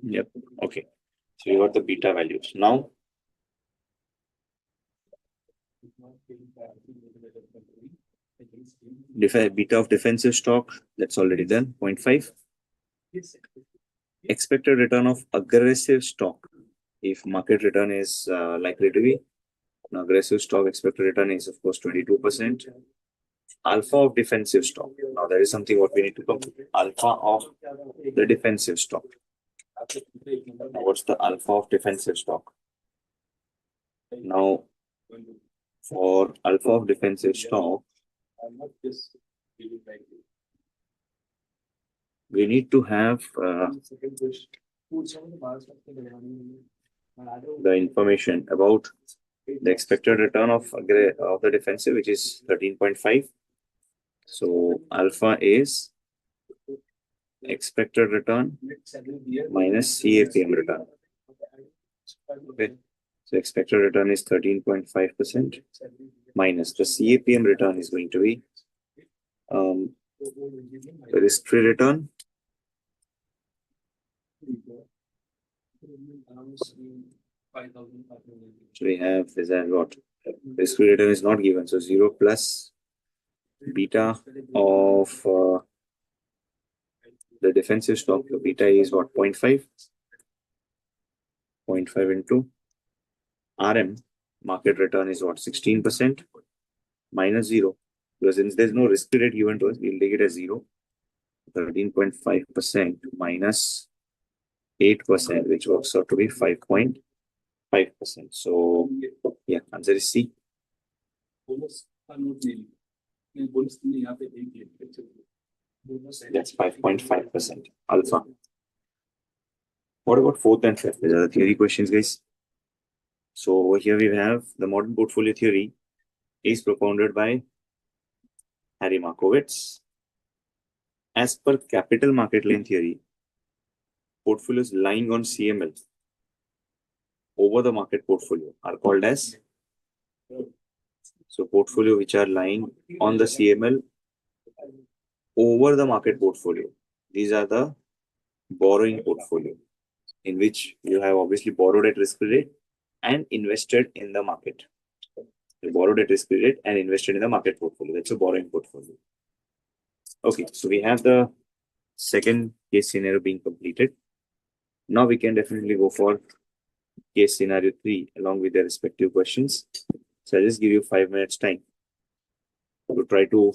Yep. Okay. So you got the beta values. Now, beta of defensive stock, that's already done, 0.5. Expected return of aggressive stock, if market return is likely to be, an aggressive stock expected return is of course 22%. Alpha of defensive stock. Now there is something what we need to complete. Alpha of the defensive stock. Now what's the alpha of defensive stock? Now for alpha of defensive stock, we need to have the information about the expected return of the defensive, which is 13.5. So alpha is expected return minus CAPM return. Okay. So expected return is 13.5% minus the CAPM return is going to be the risk-free return. So we have this as what? Risk-free return is not given. So 0 plus beta of the defensive stock. The beta is what? 0.5. 0.5 into RM. Market return is what? 16% minus 0. Because since there's no risk rate given to us, we'll take it as 0. 13.5% minus 8%, which works out to be 5.5%. So, yeah, answer is C. That's 5.5% alpha. What about fourth and fifth? These are the theory questions, guys. So over here we have the modern portfolio theory is propounded by Harry Markowitz. As per capital market line theory, portfolios lying on CML over the market portfolio are called as, so portfolio which are lying on the CML over the market portfolio. These are the borrowing portfolio, in which you have obviously borrowed at risk-free rate and invested in the market. You borrowed at risk-free rate and invested in the market portfolio. That's a borrowing portfolio. Okay, so we have the second case scenario being completed. Now we can definitely go for case scenario 3 along with their respective questions. So I'll just give you 5 minutes time to try to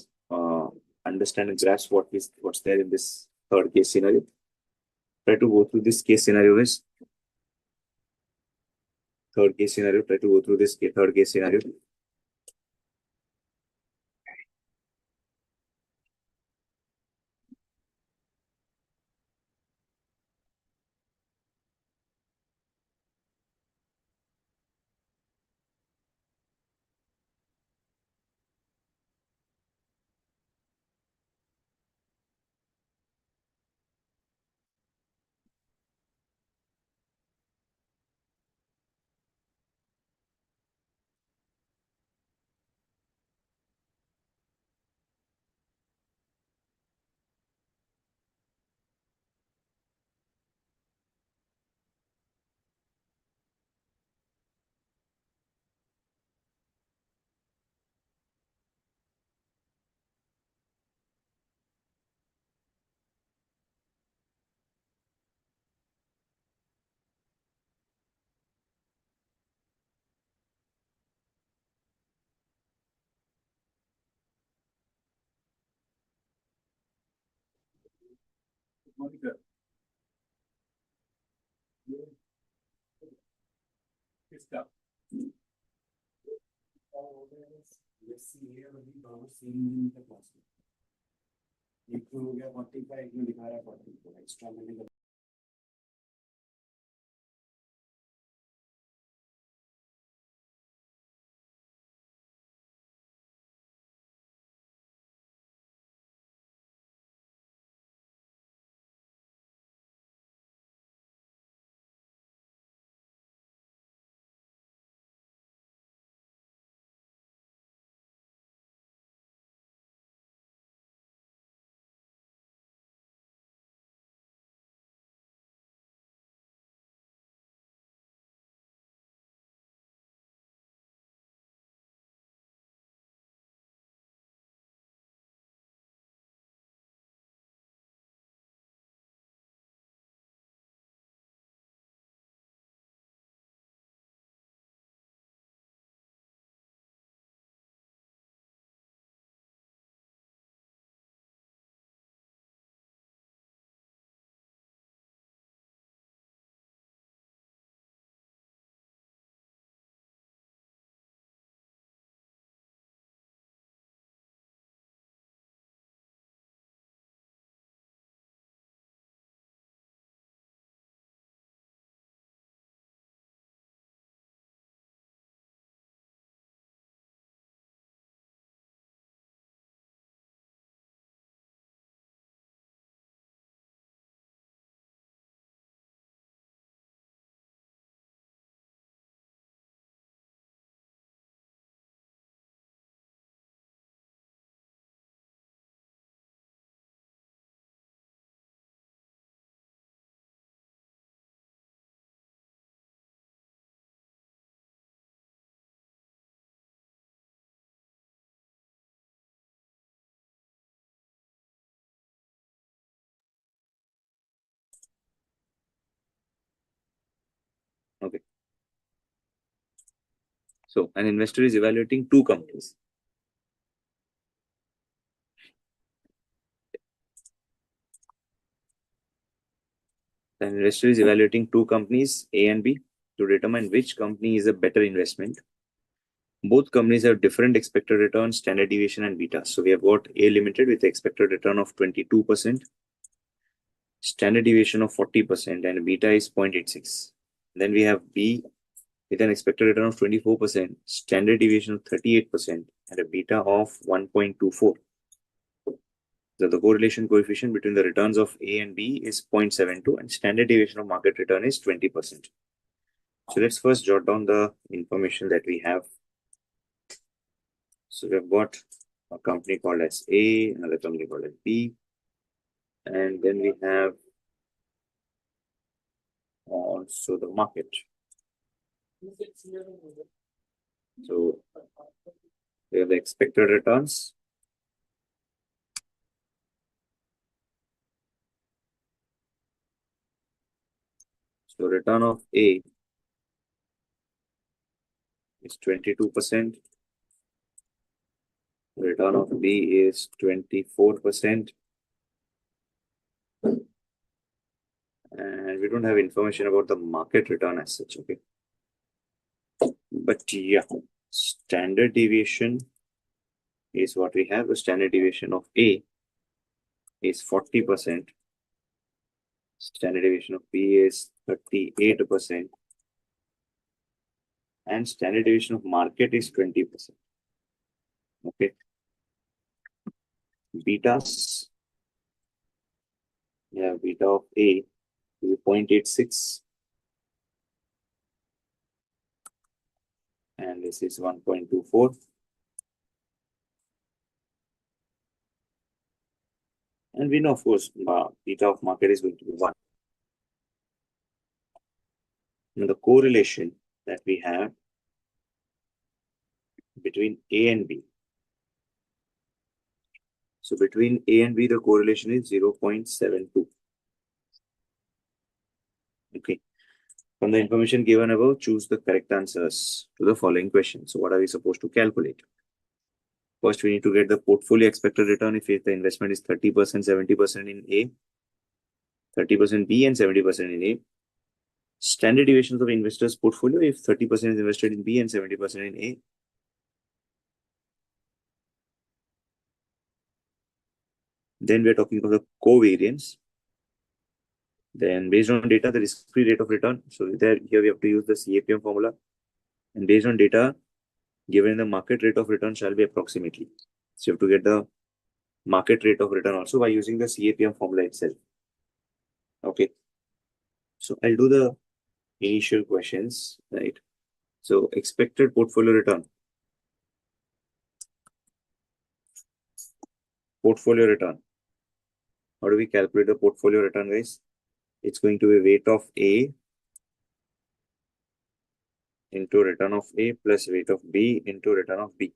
understand and grasp what's there in this third case scenario. Try to go through this case scenario is third case scenario. Try to go through this third case scenario. एक तो हो गया 45 एक में दिखा रहा है 40 extra मैंने Okay. So an investor is evaluating two companies. An investor is evaluating two companies, A and B, to determine which company is a better investment. Both companies have different expected returns, standard deviation, and beta. So we have got A Limited with expected return of 22%, standard deviation of 40%, and beta is 0.86. Then we have B with an expected return of 24%, standard deviation of 38%, and a beta of 1.24. So the correlation coefficient between the returns of A and B is 0.72, and standard deviation of market return is 20%. So let's first jot down the information that we have. So we've got a company called as A, another company called as B, and then we have also the market. So we have the expected returns. So return of A is 22%. Return of B is 24%. And we don't have information about the market return as such, okay? But yeah, standard deviation is what we have. The standard deviation of A is 40%. Standard deviation of B is 38%. And standard deviation of market is 20%. Okay. Betas. Yeah, beta of A is 0.86. And this is 1.24. And we know, of course, beta of market is going to be 1. Now, the correlation that we have between A and B. So between A and B, the correlation is 0.72. Okay. From the information given above, choose the correct answers to the following questions. So what are we supposed to calculate? First, we need to get the portfolio expected return if the investment is 30%, 70% in A, 30% B, and 70% in A. Standard deviations of investors' portfolio if 30% is invested in B and 70% in A. Then we're talking about the covariance. Then based on data, the risk-free rate of return. So here we have to use the CAPM formula. And based on data, given the market rate of return shall be approximately. So you have to get the market rate of return also by using the CAPM formula itself. Okay. So I'll do the initial questions, right? So expected portfolio return. Portfolio return. How do we calculate the portfolio return, guys? It's going to be weight of A into return of A plus weight of B into return of B.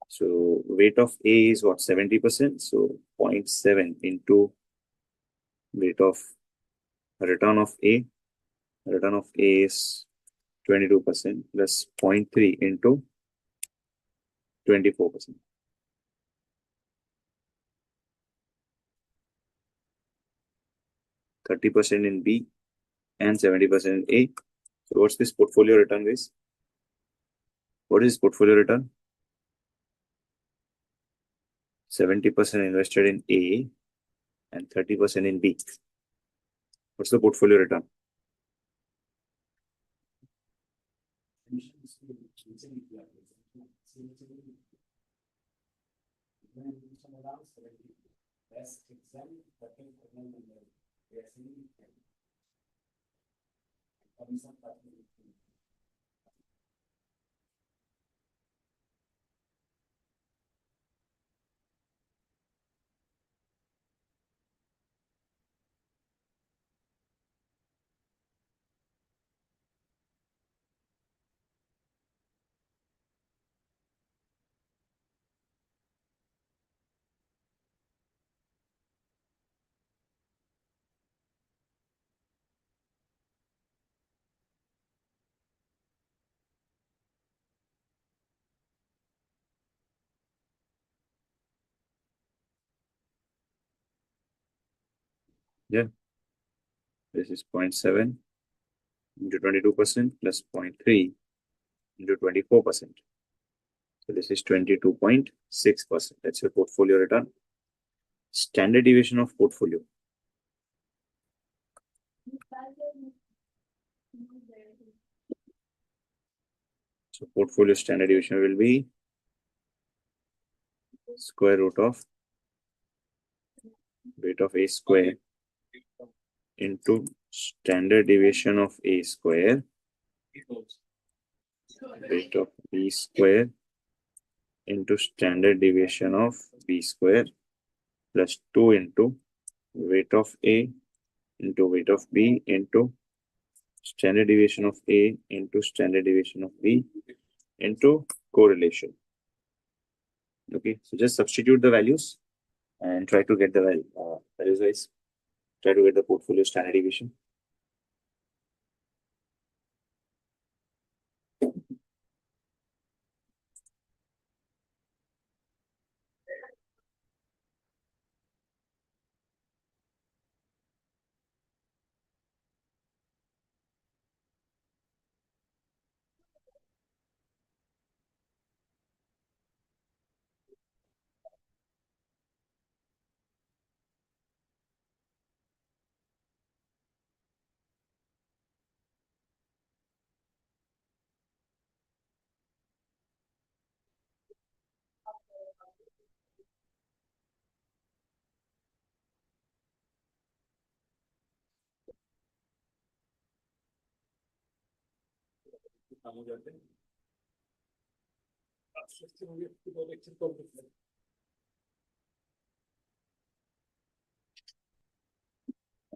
So weight of A is what? 70%. So 0.7 into weight of return of A. Return of A is 22% plus 0.3 into 24%. 30% in B and 70% in A. So what's this portfolio return, guys? What is portfolio return? 70% invested in A and 30% in B. What's the portfolio return? Yeah. This is 0.7 into 22% plus 0.3 into 24%. So this is 22.6%. That's your portfolio return. Standard deviation of portfolio. So portfolio standard deviation will be square root of weight of A square into standard deviation of A square, weight of B square into standard deviation of B square plus 2 into weight of A into weight of B into standard deviation of A into standard deviation of B into correlation. Okay, so just substitute the values and try to get the values wise. Try to get the portfolio standard deviation.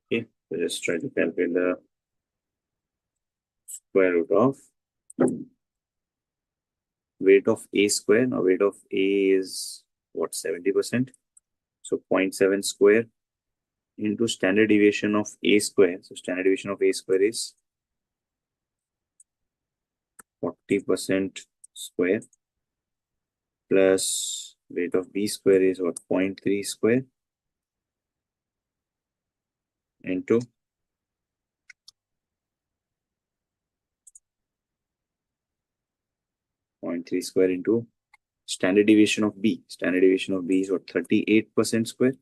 Okay, so just try to calculate the square root of weight of A square. Now weight of A is what, 70%. So 0.7 square into standard deviation of A square. So standard deviation of A square is 40% square plus weight of B square is what, 0.3 square into 0.3 square into standard deviation of B. Standard deviation of B is what, 38% square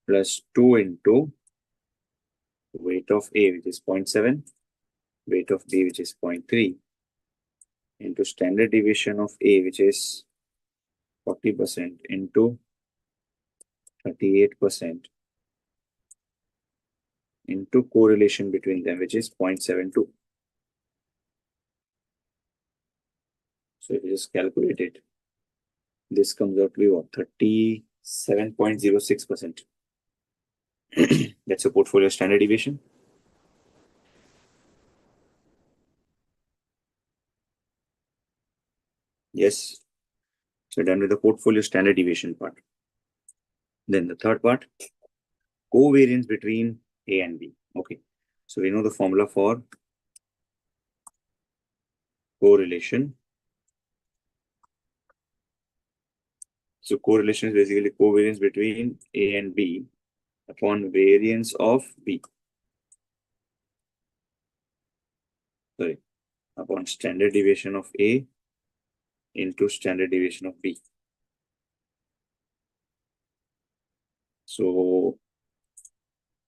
plus 2 into weight of A, which is 0.7, weight of B, which is 0.3, into standard deviation of A, which is 40%, into 38%, into correlation between them, which is 0.72. So if you just calculate it, this comes out to be what, 37.06%. That's a portfolio standard deviation. Yes. So done with the portfolio standard deviation part. Then the third part, covariance between A and B. Okay. So we know the formula for correlation. So correlation is basically covariance between A and B upon variance of B. Sorry, upon standard deviation of A into standard deviation of B. So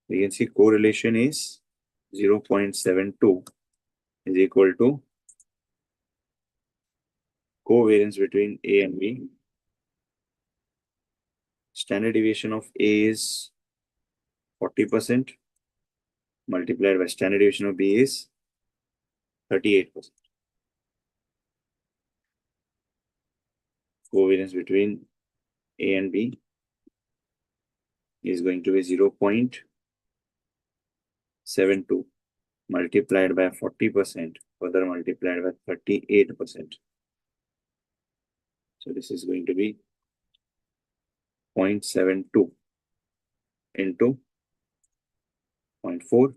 we can see correlation is 0.72 is equal to covariance between A and B. Standard deviation of A is 40% multiplied by standard deviation of B is 38%. Covariance between A and B is going to be 0.72 multiplied by 40%, further multiplied by 38%. So this is going to be 0.72 into 0.4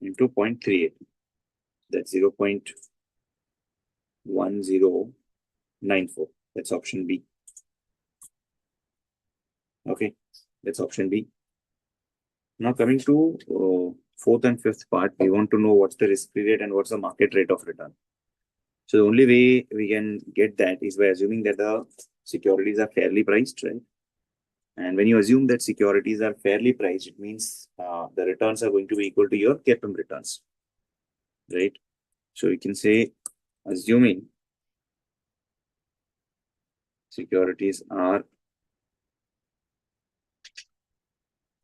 into 0.38. That's 0.1094. That's option B. Okay, that's option B. Now coming to fourth and fifth part, we want to know what's the risk-free rate and what's the market rate of return. So the only way we can get that is by assuming that the securities are fairly priced, right? And when you assume that securities are fairly priced, it means the returns are going to be equal to your CAPM returns, right? So you can say, assuming securities are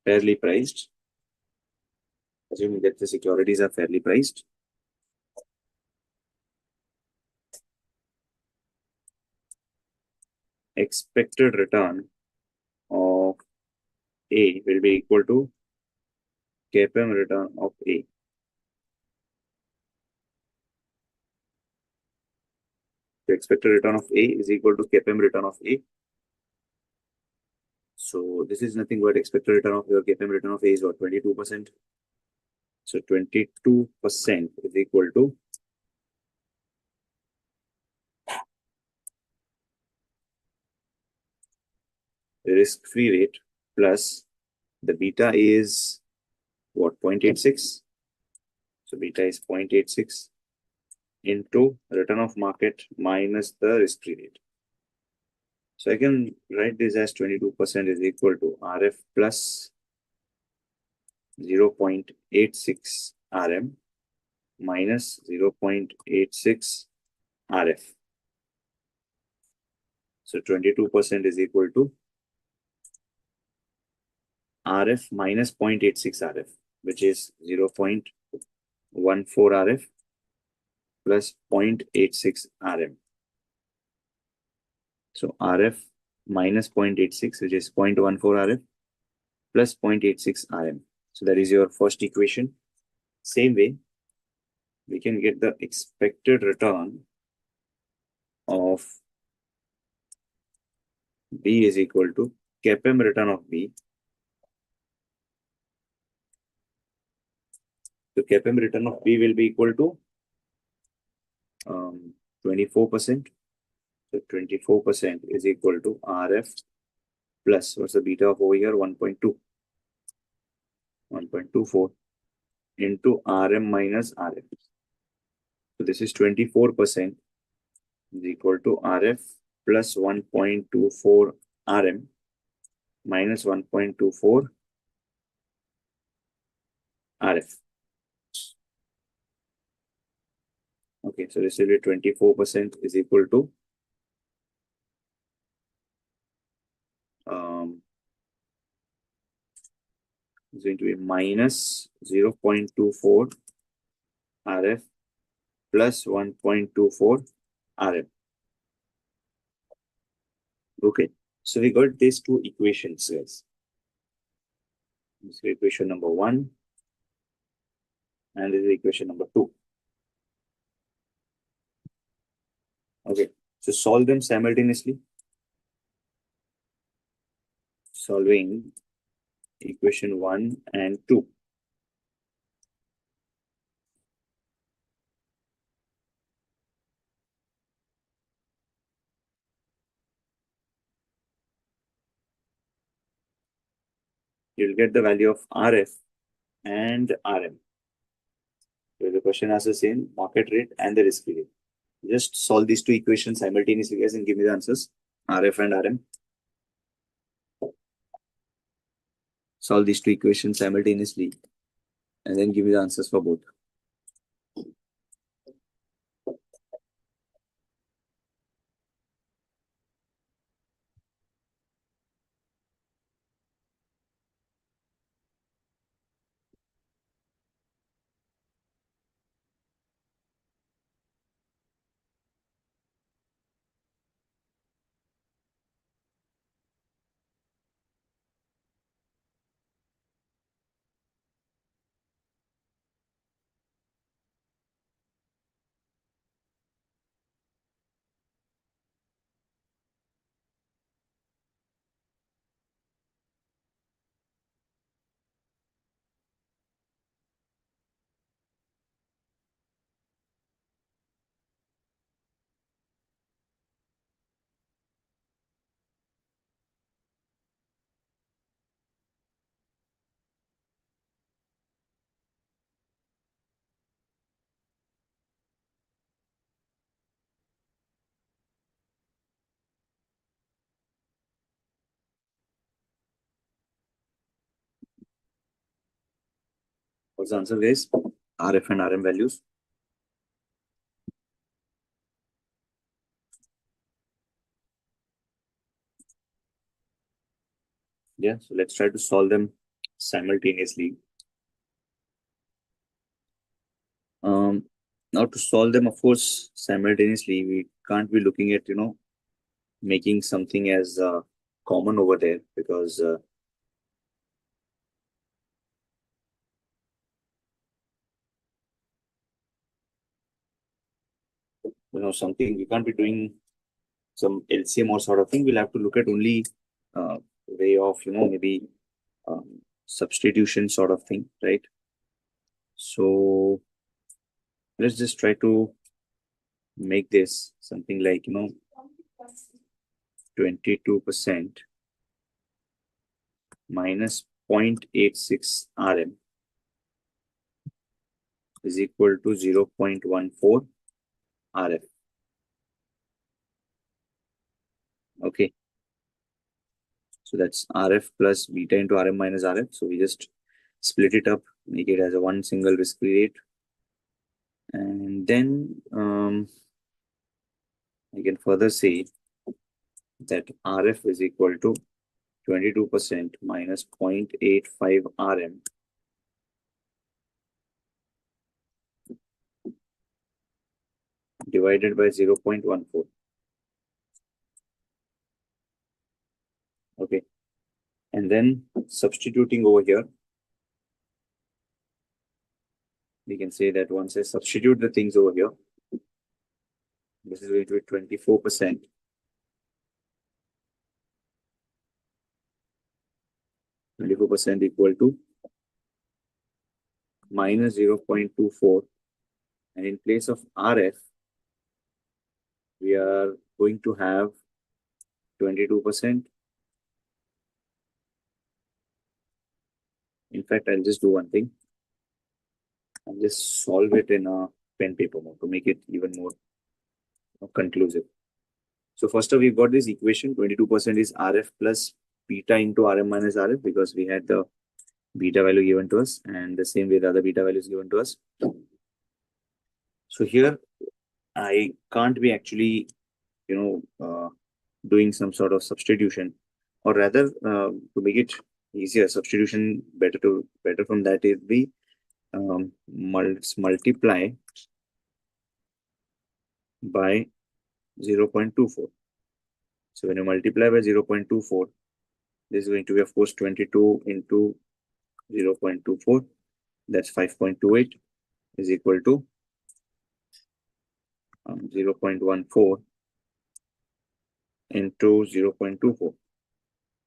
fairly priced, assuming that the securities are fairly priced, expected return of A will be equal to CAPM return of A. The expected return of A is equal to CAPM return of A. So this is nothing but expected return of your CAPM return of A is what, 22%. So 22% is equal to risk-free rate plus the beta is what, 0.86. So beta is 0.86 into return of market minus the risk-free rate. So I can write this as 22% is equal to RF plus 0.86 RM minus 0.86 RF. So 22% is equal to RF minus 0.86 RF, which is 0.14 RF plus 0.86 RM. So RF minus 0.86, which is 0.14 RF plus 0.86 RM. So that is your first equation. Same way, we can get the expected return of B is equal to CAPM return of B. So CAPM return of B will be equal to 24%. So 24% is equal to RF plus, what's the beta of over here? 1.2. 1.24 into RM minus RF. So this is 24% is equal to RF plus 1.24 RM minus 1.24 RF. Okay, so this will be 24% is equal to is going to be minus 0.24 RF plus 1.24 RM. Okay, so we got these two equations, guys. This is equation number 1 and this is equation number 2. Okay, so solve them simultaneously. Solving equation 1 and 2. You'll get the value of RF and RM. So the question asks the same market rate and the risk rate. Just solve these two equations simultaneously, guys, and give me the answers. RF and RM. Solve these two equations simultaneously and then give me the answers for both. What's the answer, guys? RF and RM values. Yeah, so let's try to solve them simultaneously. Now to solve them, of course, simultaneously, we can't be looking at, making something as common over there, because something we can't be doing some LCM or sort of thing. We'll have to look at only way of maybe substitution sort of thing, right? So let's just try to make this something like 22% minus 0.86 RM is equal to 0.14 RF. Okay. So that's RF plus beta into RM minus RF. So we just split it up, make it as a one single risk-free rate. And then I can further say that RF is equal to 22% minus 0.85 RM divided by 0.14. Okay. And then substituting over here, we can say that once I substitute the things over here, this is going to be 24%. 24% equal to minus 0.24. And in place of RF, we are going to have 22%. In fact, I'll just do one thing. I'll just solve it in a pen paper mode to make it even more conclusive. So first up, we've got this equation. 22% is RF plus beta into RM minus RF, because we had the beta value given to us, and the same way the other beta value is given to us. So here I can't be actually doing some sort of substitution, or rather to make it easier, substitution better from that is the multiply by 0.24. So when you multiply by 0.24, this is going to be, of course, 22 into 0.24. That's 5.28 is equal to 0.14 into 0.24.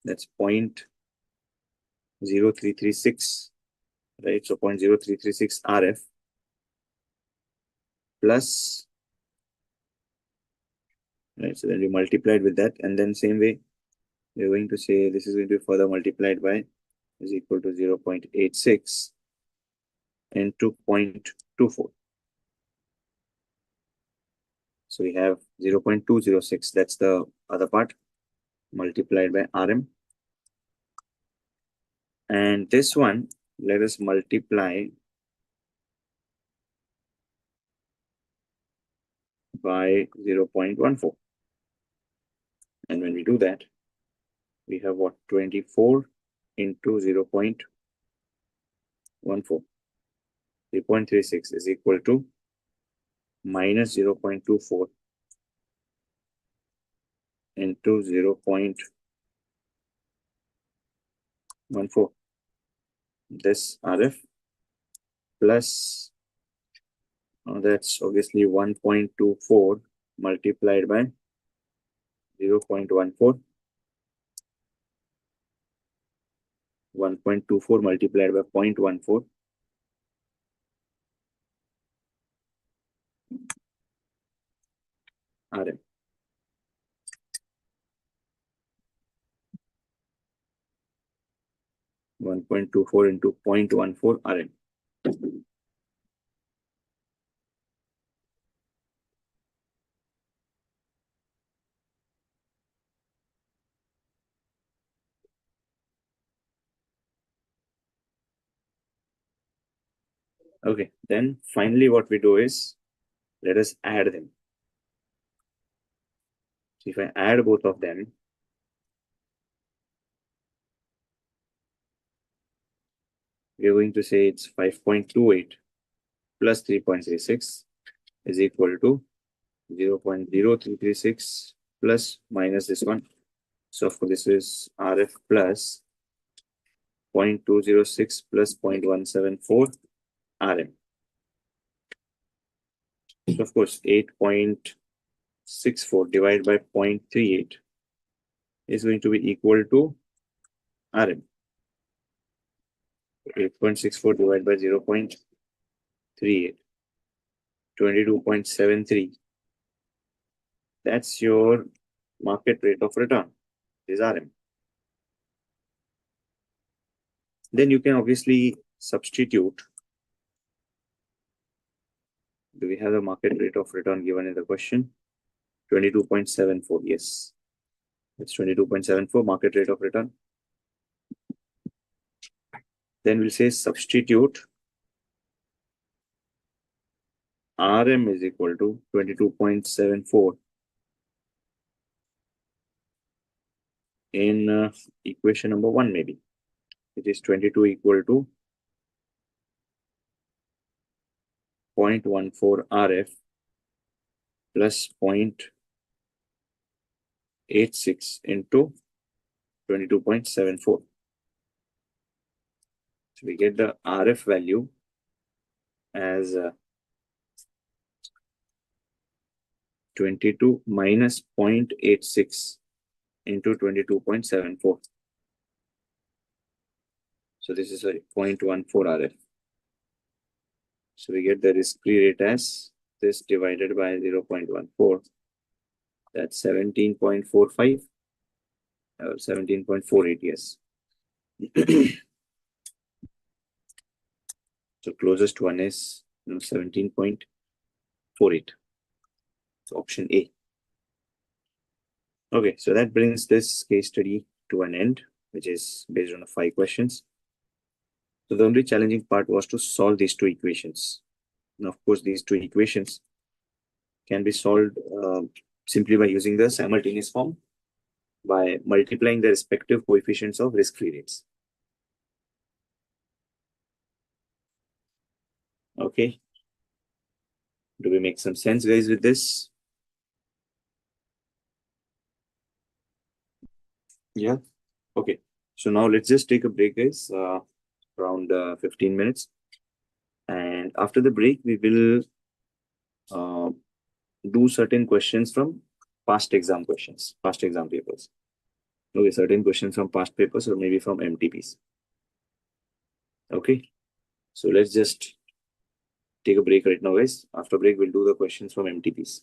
That's 0.0336, right? So 0.0336 RF plus, right? So then we multiplied with that, and then same way, we're going to say this is going to be further multiplied by is equal to 0.86 into 0.24. So we have 0.206, that's the other part, multiplied by RM. And this one, let us multiply by 0.14. And when we do that, we have what? 24 into 0.14. 3.36 is equal to minus 0.24 into 0.14. This RF plus, that's obviously 1.24 multiplied by 0.14. 1.24 multiplied by 0.14. RM. One point two four into 0.14 RM. Okay, then finally what we do is, let us add them. So if I add both of them, we're going to say it's 5.28 plus 3.36 is equal to 0.0336 plus minus this one. So of course this is RF plus 0.206 plus 0.174 RM. So of course 8.64 divided by 0.38 is going to be equal to RM. 8.64 divided by 0.38, 22.73. That's your market rate of return, is RM. Then you can obviously substitute. Do we have the market rate of return given in the question? 22.74, yes. It's 22.74 market rate of return. Then we'll say substitute RM is equal to 22.74 in equation number 1 maybe. It is 22 equal to 0.14 RF plus 0.86 into 22.74. So we get the RF value as 22 minus 0.86 into 22.74. So this is 0.14 RF. So we get the risk-free rate as this divided by 0.14. That's 17.45 or 17.48, yes. So closest one is 17.48. So option A. Okay, so that brings this case study to an end, which is based on 5 questions. So the only challenging part was to solve these 2 equations. And of course, these 2 equations can be solved simply by using the simultaneous form by multiplying the respective coefficients of risk-free rates. Okay. Do we make some sense, guys, with this? Yeah. Okay. So now let's just take a break, guys, around 15 minutes. And after the break, we will do certain questions from past exam questions, past exam papers. Okay, certain questions from past papers or maybe from MTPs. Okay. So let's just take a break right now, guys. After break, we'll do the questions from MTPs.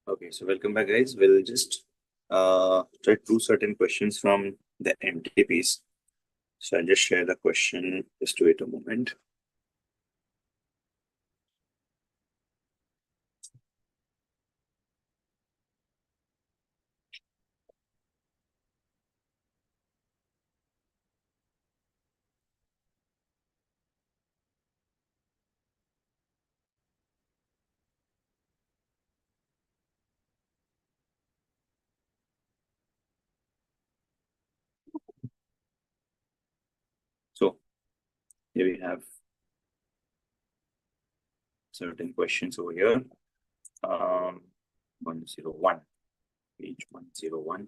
Okay, so welcome back, guys. We'll just try two certain questions from the MTPs. So I'll just share the question. Just wait a moment. So here we have certain questions over here. 101, page 101.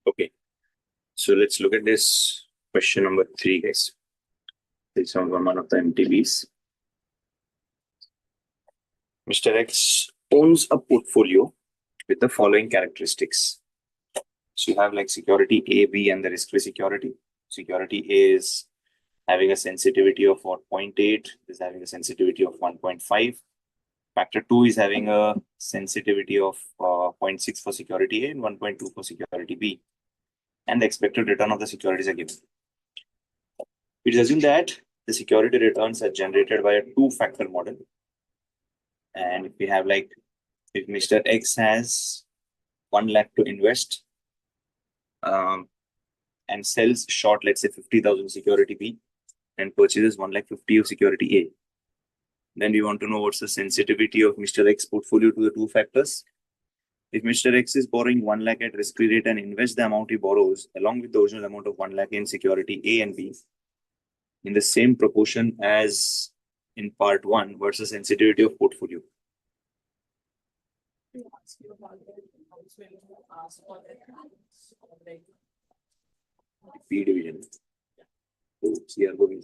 Okay, so let's look at this question number 3, guys. It's from one of the MTBs. Mr. X owns a portfolio with the following characteristics. So you have like security A, B, and the risk-free security. Security A is having a sensitivity of 0.8, is having a sensitivity of 1.5. Factor 2 is having a sensitivity of 0.6 for security A and 1.2 for security B. And the expected return of the securities are given. We assume that the security returns are generated by a two-factor model. And if we have like, if Mr. X has 1 lakh to invest and sells short, let's say 50,000 security B and purchases 1,50,000 of security A, then we want to know what's the sensitivity of Mr. X portfolio to the two factors. If Mr. X is borrowing 1 lakh at risk-free rate and invests the amount he borrows along with the original amount of 1 lakh in security A and B in the same proportion as in part 1, versus sensitivity of portfolio. P division. So, CR going.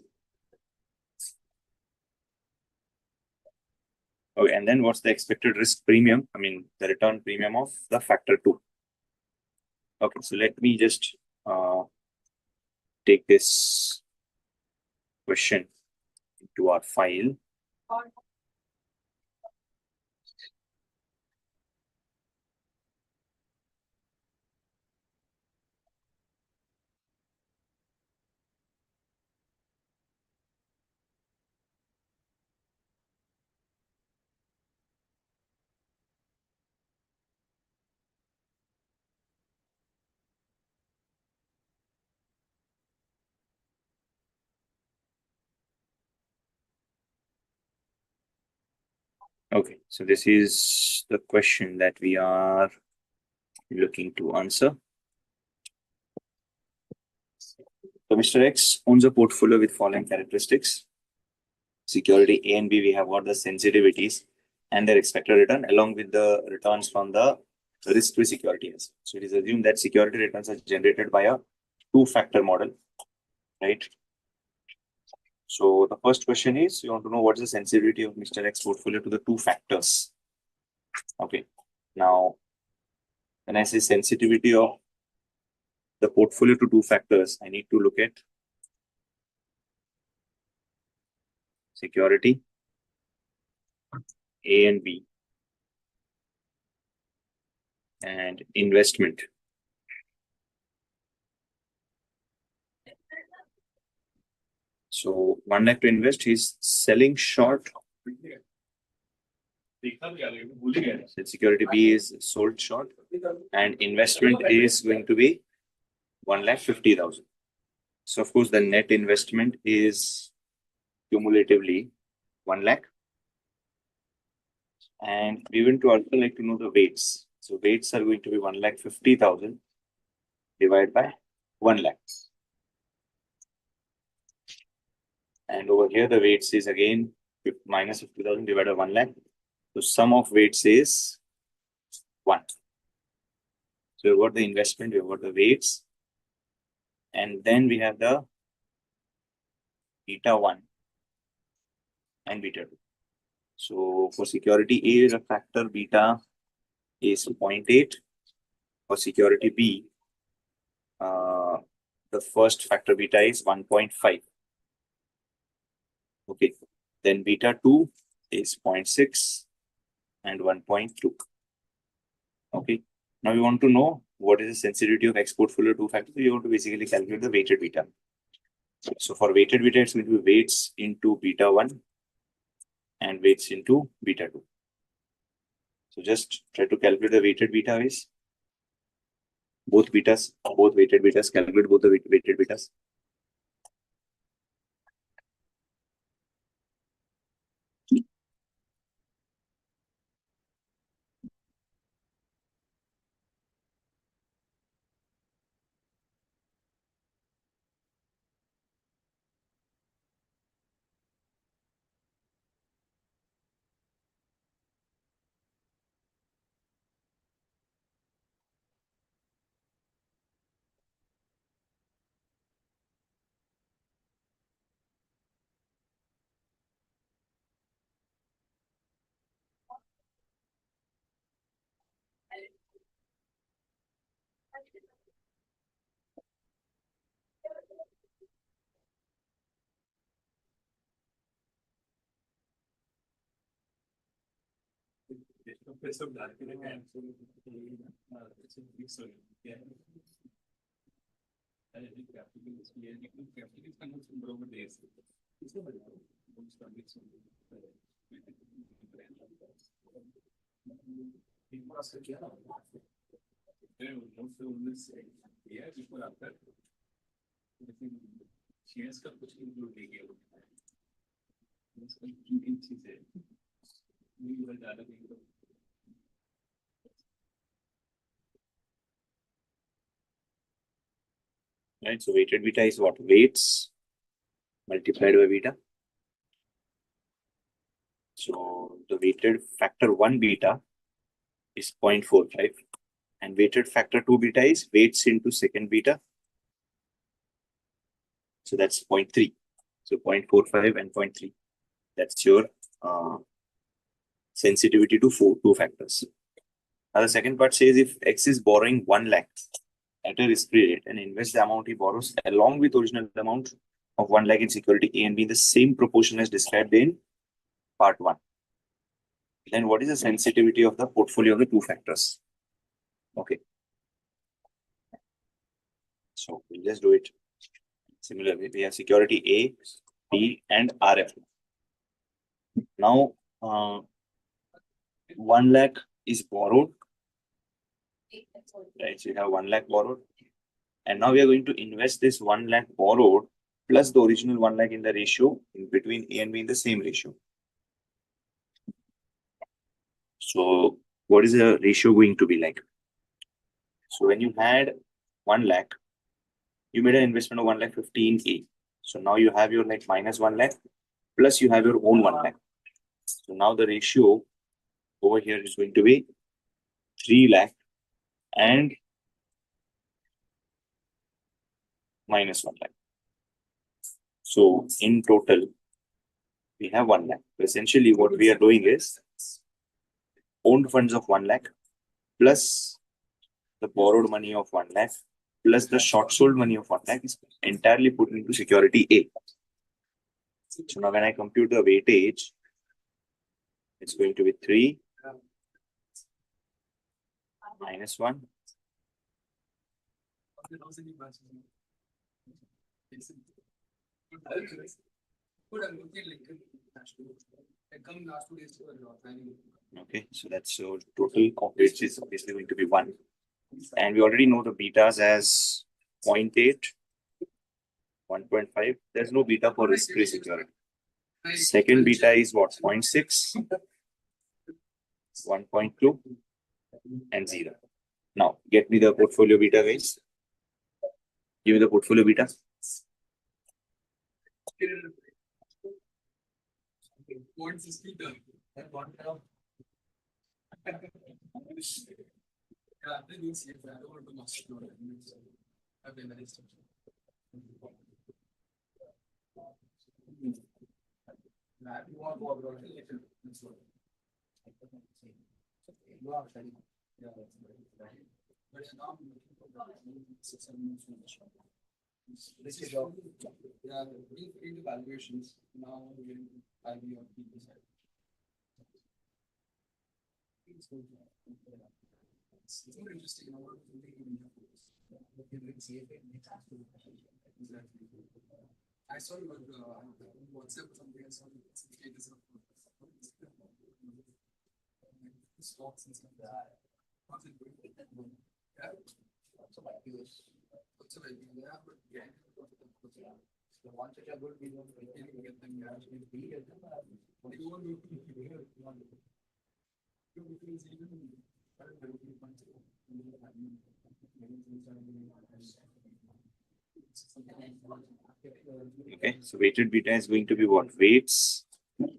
Okay, and then what's the expected risk premium? I mean, the return premium of the factor 2. Okay, so let me just take this question into our file. Okay, so this is the question that we are looking to answer. So Mr. X owns a portfolio with following characteristics. Security A and B, we have got the sensitivities and their expected return along with the returns from the risk-free security. So it is assumed that security returns are generated by a two-factor model, right? So the first question is, you want to know what is the sensitivity of Mr. X portfolio to the two factors. Okay, now when I say sensitivity of the portfolio to two factors, I need to look at security A and B and investment. So 1 lakh to invest, he's selling short. So security B is sold short and investment is going to be 1,50,000. So of course the net investment is cumulatively 1 lakh. And we want to also like to know the weights. So weights are going to be 1,50,000 divided by 1 lakh. And over here the weights is again minus 50,000 divided by 1 lakh. So sum of weights is 1. So we've got the investment, we've got the weights, and then we have the beta 1 and beta 2. So for security A, the factor beta is 0.8. For security B, the first factor beta is 1.5. Okay, then beta 2 is 0.6 and 1.2. Okay, now we want to know what is the sensitivity of X portfolio two factors. We want to basically calculate the weighted beta. So for weighted beta, it's going to be weights into beta 1 and weights into beta 2. So just try to calculate the weighted beta ways. Both weighted betas, calculate both the weighted betas. Right, so weighted beta is what? Weights multiplied by beta. So the weighted factor 1 beta is 0.45 and weighted factor 2 beta is weights into second beta. So that's 0.3. So 0.45 and 0.3. That's your sensitivity to two factors. Now the second part says if X is borrowing 1 lakh at a risk-free rate and invest the amount he borrows along with original amount of 1 lakh in security A and B in the same proportion as described in part 1. Then what is the sensitivity of the portfolio of the two factors? Okay. So we'll just do it similarly. We have security A, B, and RF. Now, 1 lakh is borrowed. Right, so you have 1 lakh borrowed. And now we are going to invest this 1 lakh borrowed plus the original 1 lakh in the ratio in between A and B in the same ratio. So what is the ratio going to be like? So when you had 1 lakh, you made an investment of 1 lakh 15 A. So now you have your like minus 1 lakh plus you have your own 1 lakh. So now the ratio over here is going to be 3 lakh and minus 1 lakh. So in total, we have 1 lakh. So essentially what we are doing is owned funds of 1 lakh plus the borrowed money of 1 lakh plus the short sold money of 1 lakh is entirely put into security A. So now when I compute the weightage, it's going to be 3 minus 1. Okay, so that's so total of which is obviously going to be 1. And we already know the betas as 0.8, 1.5. There's no beta for risk-free security. Second beta is what? 0.6, 1.2, and 0. Now, get me the portfolio beta, guys. Give me the portfolio beta. Valuations now I'll be on the side. It's more interesting. I saw you on WhatsApp or something. I saw stocks and stuff like that. How's it going? Yeah. What's the idea? Yeah, but yeah. The ones which are good, we don't get them. Yeah, we get them. You won't do Okay, so weighted beta is going to be what? Weights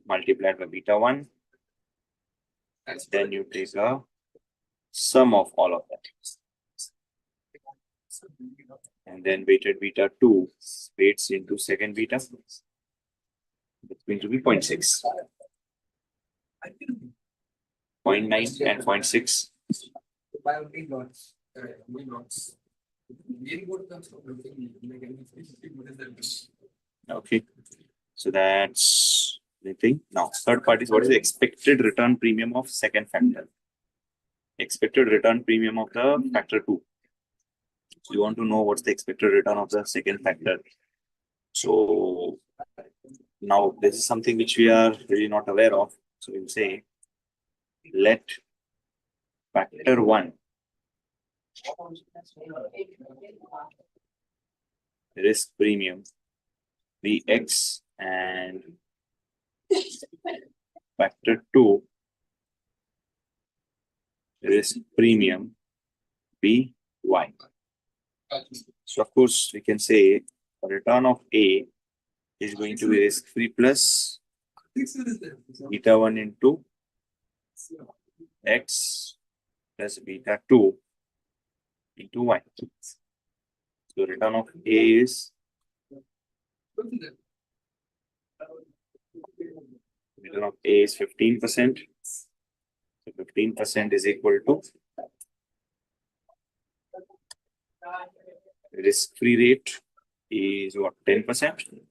multiplied by beta 1. And then you take a sum of all of that. And then weighted beta 2 weights into second beta. It's going to be 0.6. 0.9 and 0.6. By only lots. Only lots. Really good comes from looking like anything. Okay, so that's the thing. Now, third part is what is the expected return premium of second factor? Expected return premium of the factor 2. So you want to know what's the expected return of the second factor. So now this is something which we are really not aware of. So we'll say let factor 1 risk premium be X and factor 2 risk premium be Y. So of course we can say the return of A is going to be risk free plus beta 1 into X plus beta 2 into Y. So return of A is return of A is 15%. So 15% is equal to risk-free rate is what, 10%?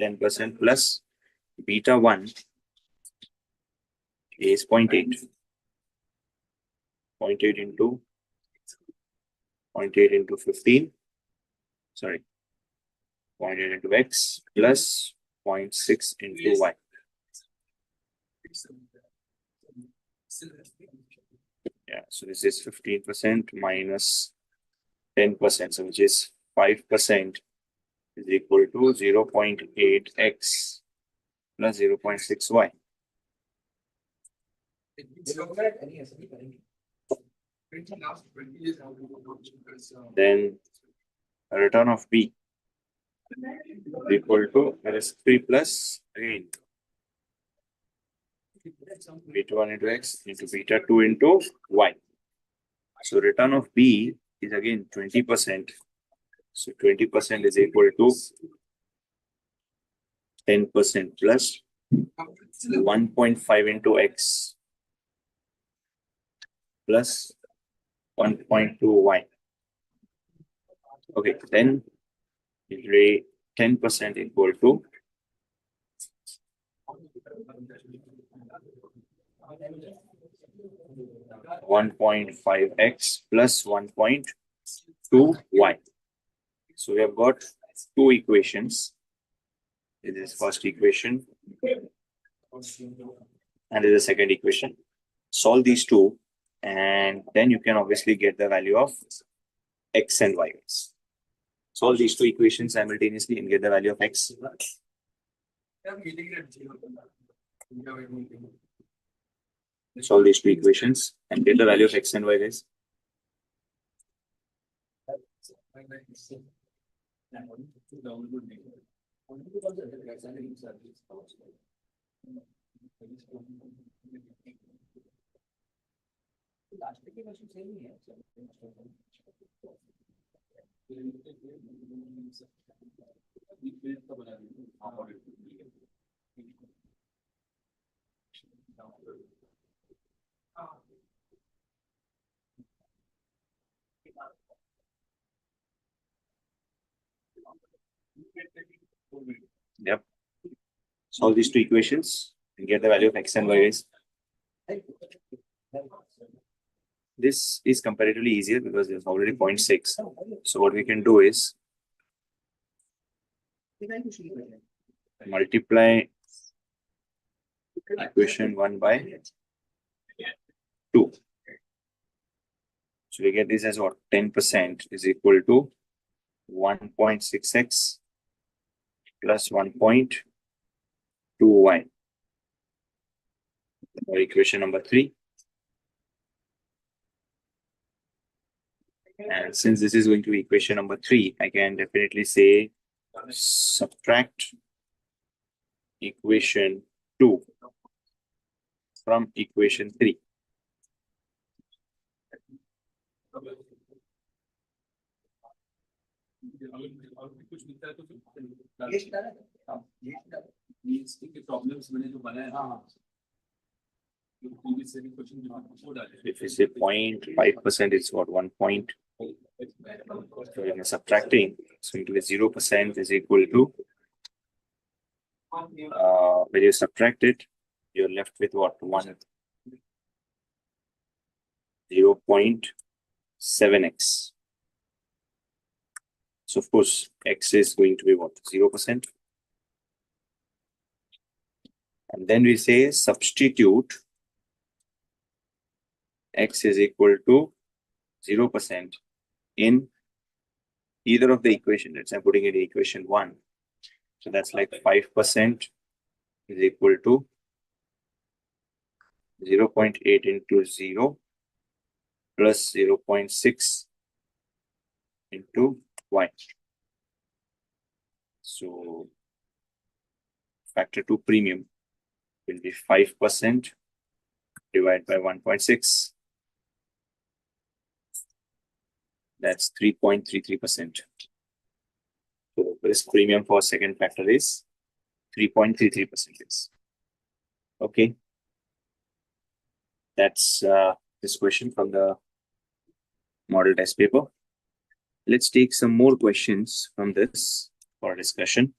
10% plus beta 1 is 0.8. 0.8 into 0.8 into 15. Sorry. 0.8 into x plus 0.6 into y. Yeah, so this is 15% minus 10%, so which is 5% is equal to 0.8x plus 0.6y. Then return of B is equal to risk-free plus again beta 1 into x into beta 2 into y. So return of B is again 20%. So 20% is equal to 10% plus 1.5 into x plus 1.2y. Okay, then it will 10% equal to 1.5x plus 1.2y. So we have got two equations. This is first equation and this is the second equation. Solve these two and then you can obviously get the value of x and y. Solve these two equations simultaneously and get the value of x. Solve these two equations and get the value of x and y, guys. Yep. Solve these two equations and get the value of x and y, guys. This is comparatively easier because there's already 0.6. So what we can do is multiply equation 1 by 2. So we get this as what? 10% is equal to 1.6x plus 1.2y. Or equation number 3. And since this is going to be equation number 3, I can definitely say subtract equation 2 from equation 3. If you say 0.5%, it's what, 1 point. So when you're subtracting, so it will be 0% is equal to, when you subtract it, you're left with what? 0.7x. So of course, x is going to be what? 0%. And then we say substitute x is equal to 0% in either of the equation. Let's say I'm putting it in equation 1. So that's like 5% is equal to 0.8 into 0 plus 0.6 into y. So factor 2 premium will be 5% divided by 1.6. That's 3.33%. So risk premium for second factor is 3.33%. Okay. That's this question from the model test paper. Let's take some more questions from this for discussion.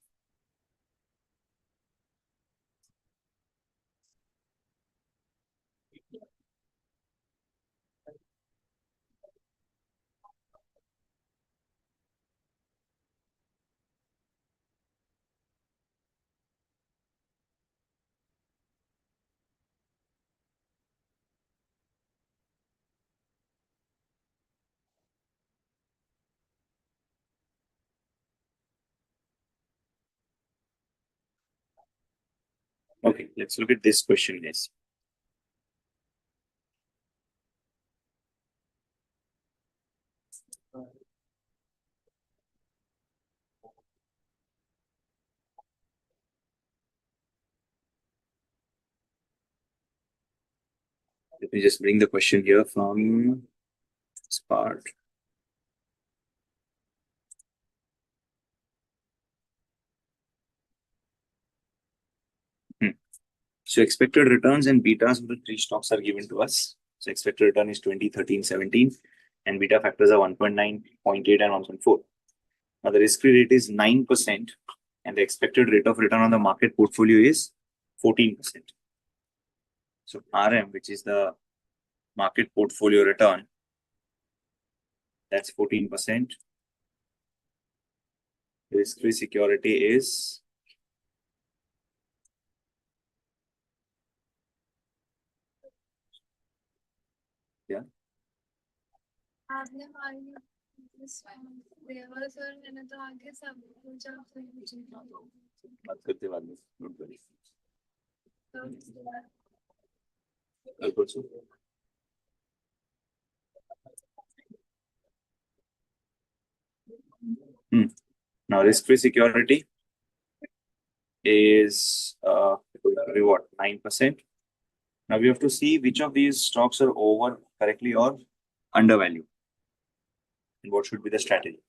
Okay, let's look at this question, guys. Let me just bring the question here from this part. So expected returns and betas of the three stocks are given to us. So expected return is 20, 13, 17, and beta factors are 1.9, 0.8, and 1.4. Now the risk-free rate is 9%, and the expected rate of return on the market portfolio is 14%. So RM, which is the market portfolio return, that's 14%. Risk-free security is आपने मालूम देवर sir मैंने तो आगे सब पूछा बात करते बाद में नोट करिए Now risk-free security is what 9%. Now we have to see which of these stocks are over correctly or undervalued, and what should be the strategy.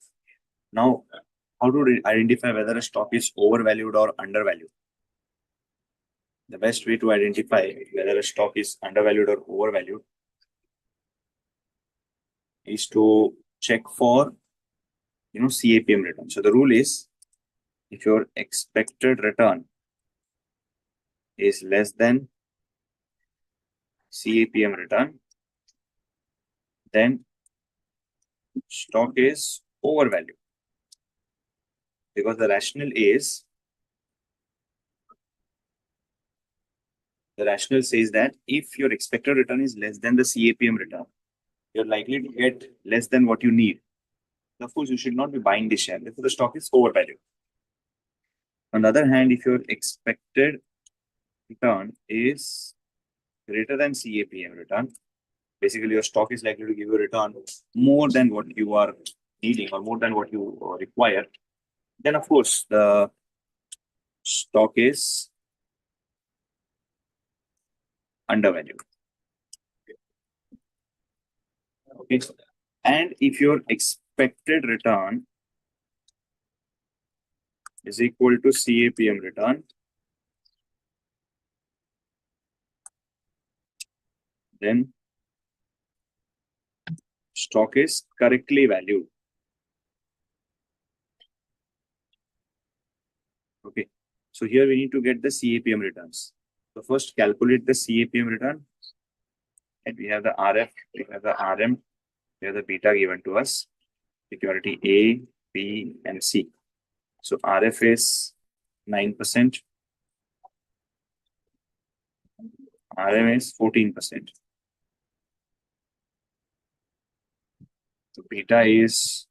Now, how to identify whether a stock is overvalued or undervalued? The best way to identify whether a stock is undervalued or overvalued is to check for CAPM return. So the rule is, if your expected return is less than CAPM return, then stock is overvalued. Because the rationale says that if your expected return is less than the CAPM return, you're likely to get less than what you need. Of course, you should not be buying the share. Therefore, the stock is overvalued. On the other hand, if your expected return is greater than CAPM return, basically your stock is likely to give you a return more than what you are needing or more than what you require, then of course the stock is undervalued. Okay. And if your expected return is equal to CAPM return, then stock is correctly valued. Okay. So here we need to get the CAPM returns. So first calculate the CAPM return. And we have the RF, we have the RM, we have the beta given to us. Security A, B, and C. So RF is 9%. RM is 14%. So beta is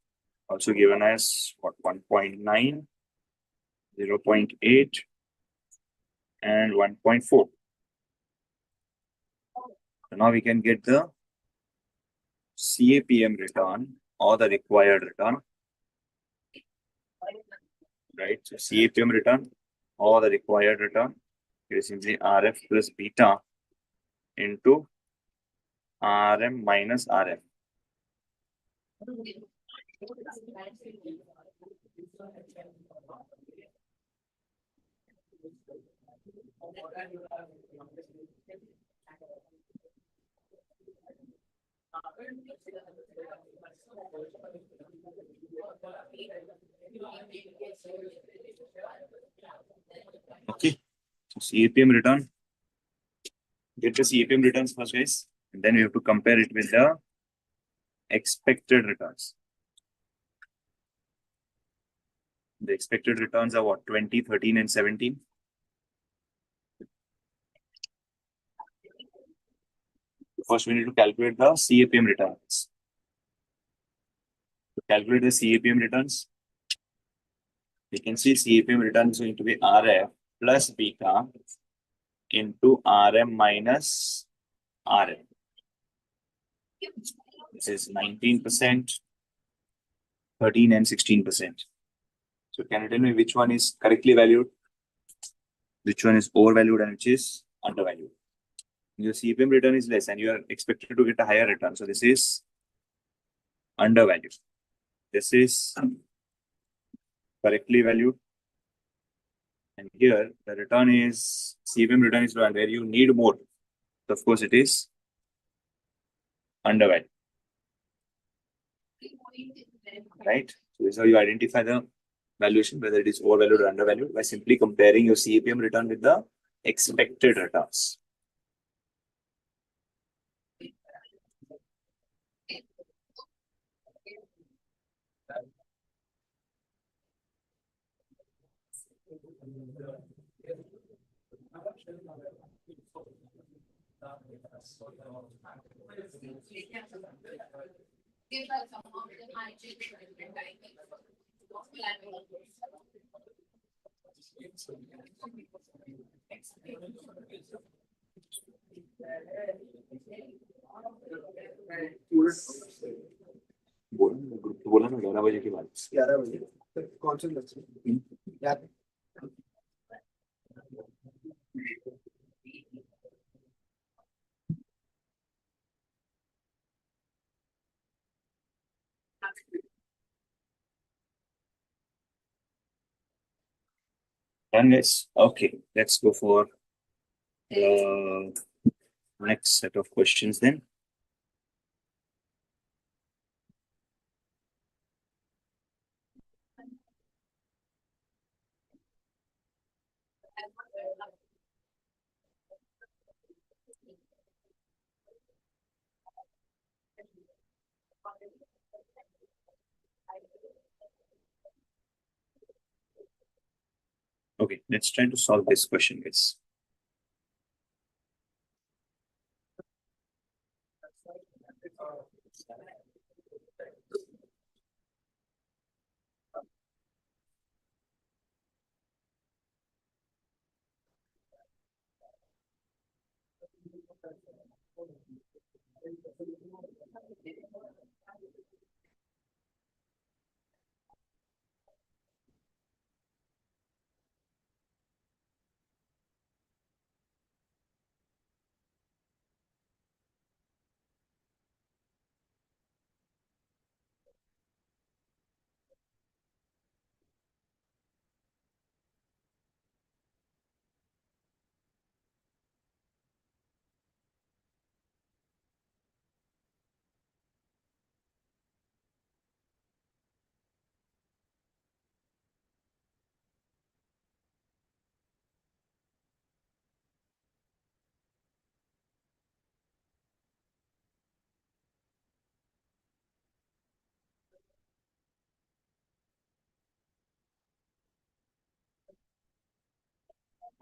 also given as what 1.9, 0.8, and 1.4. So now we can get the CAPM return or the required return. Right? So CAPM return or the required return is simply RF plus beta into RM minus RF. Okay, so CAPM return. Get the CAPM returns first, guys, and then we have to compare it with the expected returns. The expected returns are what? 20, 13, and 17. First, we need to calculate the CAPM returns. To calculate the CAPM returns, we can see CAPM returns going to be RF plus beta into RM minus RM. This is 19%, 13, and 16%. So can you tell me which one is correctly valued, which one is overvalued, and which is undervalued? Your CPM return is less and you are expected to get a higher return. So this is undervalued. This is correctly valued. And here the return is, CPM return is where you need more. So of course it is undervalued. Right? So this is how you identify the valuation, whether it is overvalued or undervalued, by simply comparing your CAPM return with the expected returns. बोला ना 11 बजे के बाद 11 बजे कौन सा lecture यार Done, guys. Okay, let's go for the next set of questions then. Okay, let's try to solve this question, guys.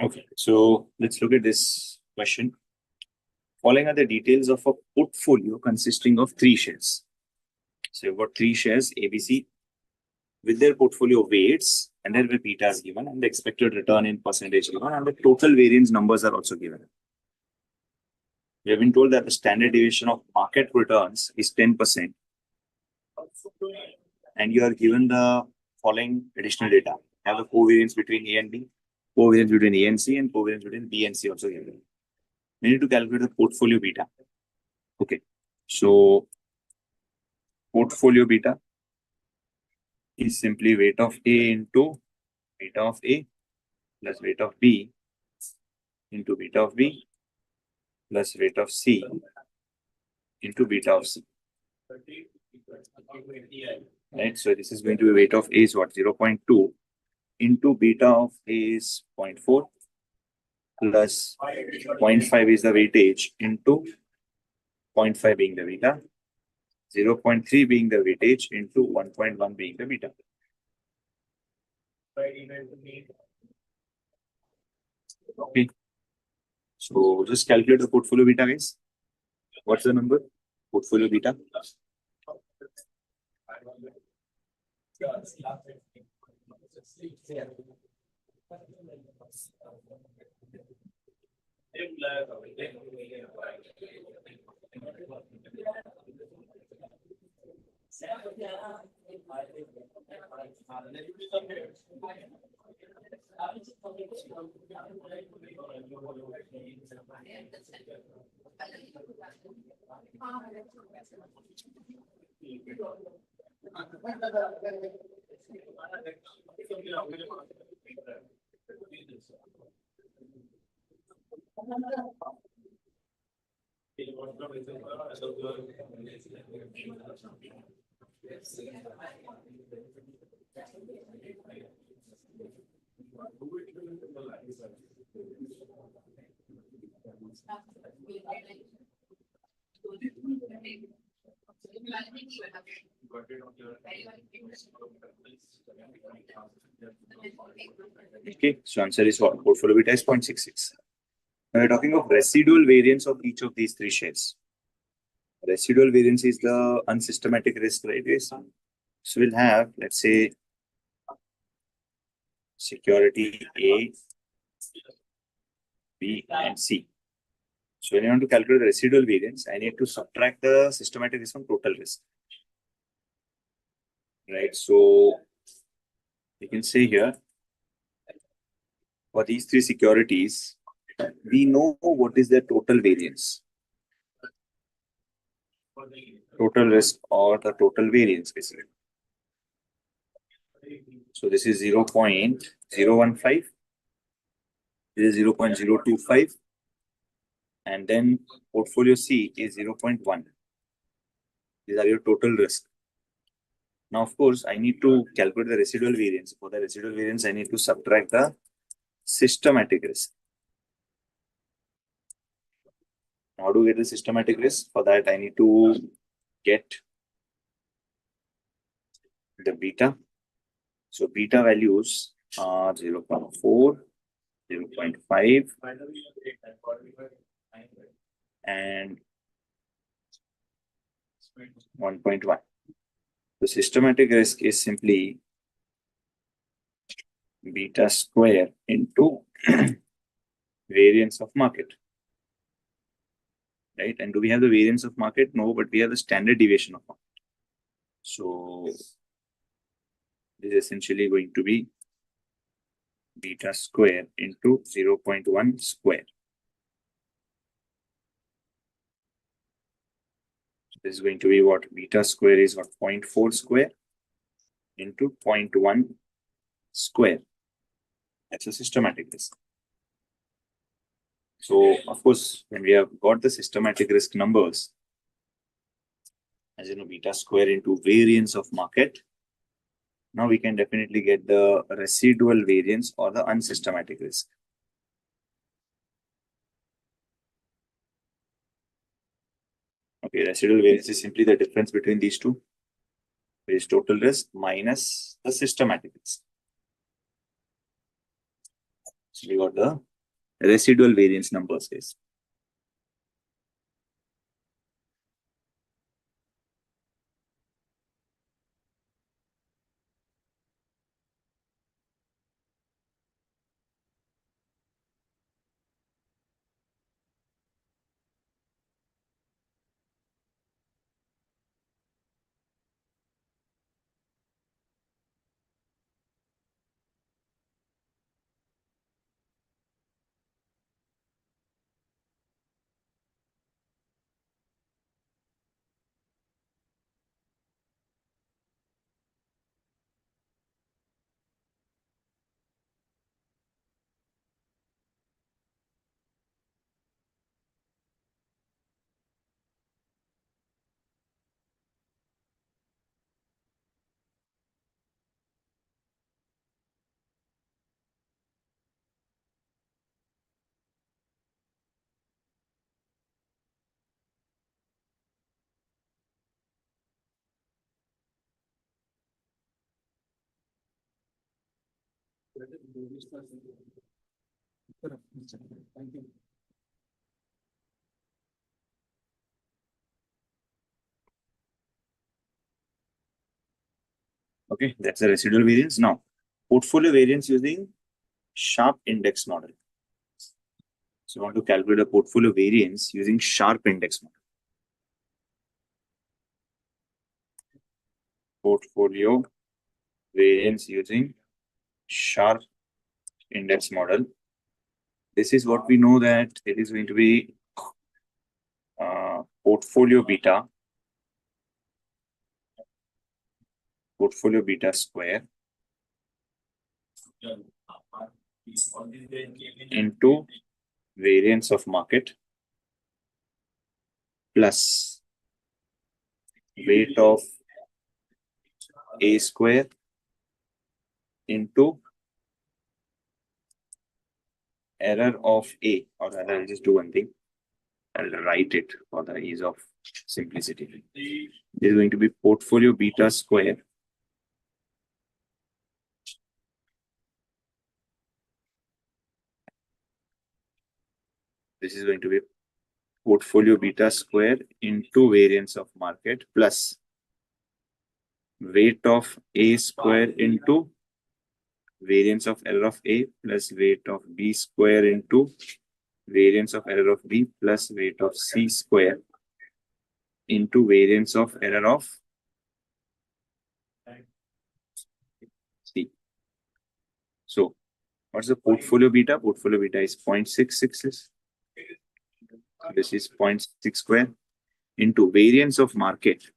Okay, so let's look at this question. Following are the details of a portfolio consisting of 3 shares. So you've got 3 shares, ABC, with their portfolio weights, and there will be betas given, and the expected return in percentage given, and the total variance numbers are also given. We have been told that the standard deviation of market returns is 10%. And you are given the following additional data. You have the covariance between A and B, covariance between A and C, and covariance between B and C also given. We need to calculate the portfolio beta. Okay, so portfolio beta is simply weight of A into beta of A plus rate of B into beta of B plus rate of C into beta of C. Right, so this is going to be weight of A is what, 0.2 into beta of A is 0.4 plus 0.5 is the weightage into 0.5 being the beta, 0.3 being the weightage into 1.1 being the beta. Okay, so just calculate the portfolio beta, guys. What's the number? Portfolio beta. Okay, so answer is what? Portfolio beta is 0.66. Now we're talking of residual variance of each of these three shares. Residual variance is the unsystematic risk, right? So we'll have, let's say, security A, B, and C. So when you want to calculate the residual variance, I need to subtract the systematic risk from total risk. Right, so you can say here, for these three securities, we know what is their total variance. Total risk or the total variance, basically. So this is 0.015, this is 0.025, and then portfolio C is 0.1. These are your total risk. Now, of course, I need to calculate the residual variance. For the residual variance, I need to subtract the systematic risk. How do we get the systematic risk? For that, I need to get the beta. So beta values are 0.4, 0.5, and 1.1. The systematic risk is simply beta square into variance of market. Right? And do we have the variance of market? No, but we have the standard deviation of market. So this is essentially going to be beta square into 0.1 square. So this is going to be what? Beta square is what? 0.4 square into 0.1 square. That's a systematic risk. So, of course, when we have got the systematic risk numbers, as you know, beta square into variance of market, now we can definitely get the residual variance or the unsystematic risk. Okay, residual variance is simply the difference between these two, which is total risk minus the systematic risk. So we got the residual variance numbers, guys. Thank you. Okay, that's the residual variance. Now, portfolio variance using sharp index model. So, I want to calculate a portfolio variance using sharp index model. Portfolio variance using sharp index model. This is what we know, that it is going to be portfolio beta square into variance of market plus weight of A square into error of A, or rather I'll just do one thing. I'll write it for the ease of simplicity. This is going to be portfolio beta square portfolio beta square into variance of market plus weight of A square into variance of error of A plus weight of B square into variance of error of B plus weight of C square into variance of error of C. So, what's the portfolio beta? Portfolio beta is 0.66. This is 0.6 square into variance of market.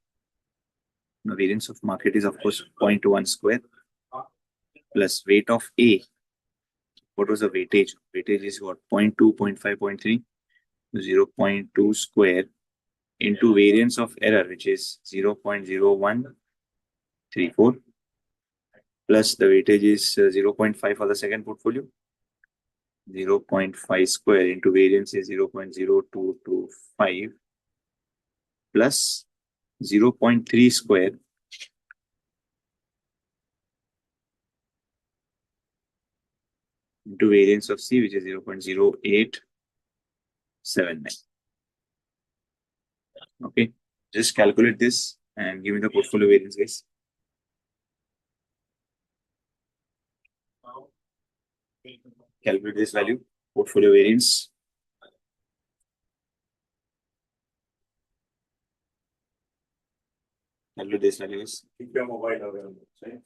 Now, variance of market is, of course, 0.1 square plus weight of A. What was the weightage? Weightage is what? 0.2, 0.5, 0.3, 0.2 square into variance of error, which is 0.0134, plus the weightage is 0.5 for the second portfolio. 0.5 square into variance is 0.0225 plus 0.3 square into variance of C, which is 0.0879. Okay, just calculate this and give me the portfolio variance, guys. Calculate this value, portfolio variance. Calculate this value, guys. Keep your mobile available, right?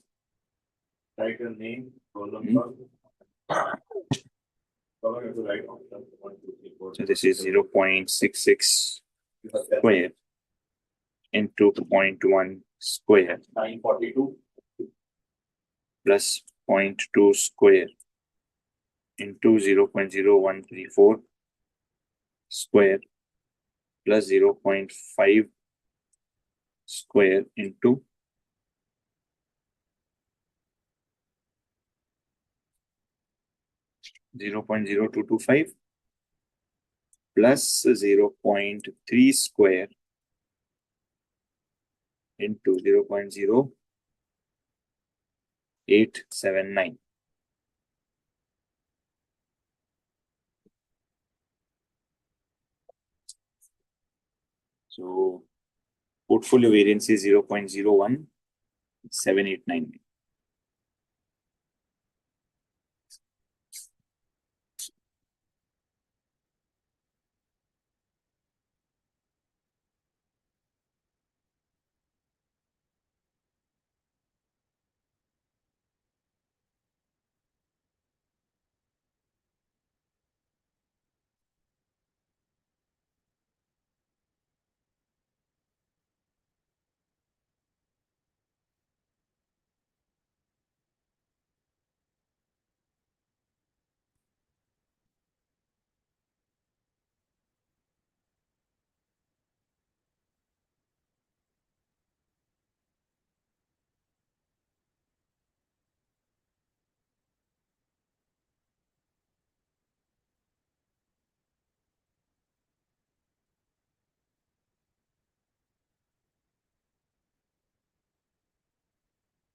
Write your name, roll number. So this is 0.66 square into 0.1 square 942. plus 0.2 square into 0.0134 square plus 0.5 square into 0.0225 plus 0.3 square into 0.0879. So portfolio variance is 0.01789.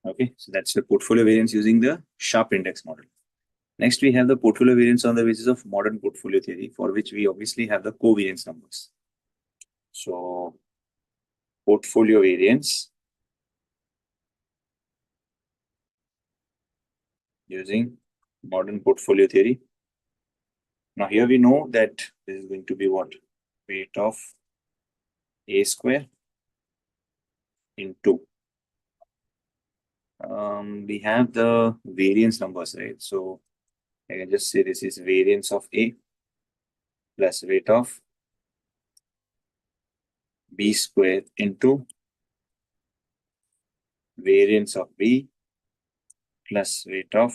Okay, so that's the portfolio variance using the sharp index model. Next, we have the portfolio variance on the basis of modern portfolio theory, for which we obviously have the covariance numbers. So, portfolio variance using modern portfolio theory. Now, here we know that this is going to be what? Weight of A square into. We have the variance numbers, right? So, I can just say this is variance of A plus weight of B square into variance of B plus weight of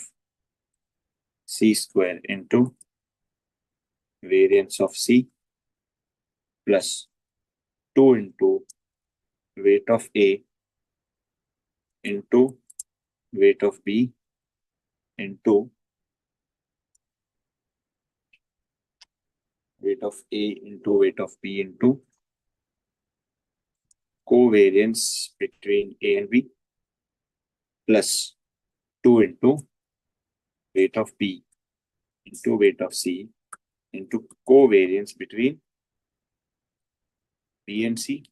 C square into variance of C plus 2 into weight of A into weight of B into weight of A into weight of B into covariance between A and B plus 2 into weight of B into weight of C into covariance between B and C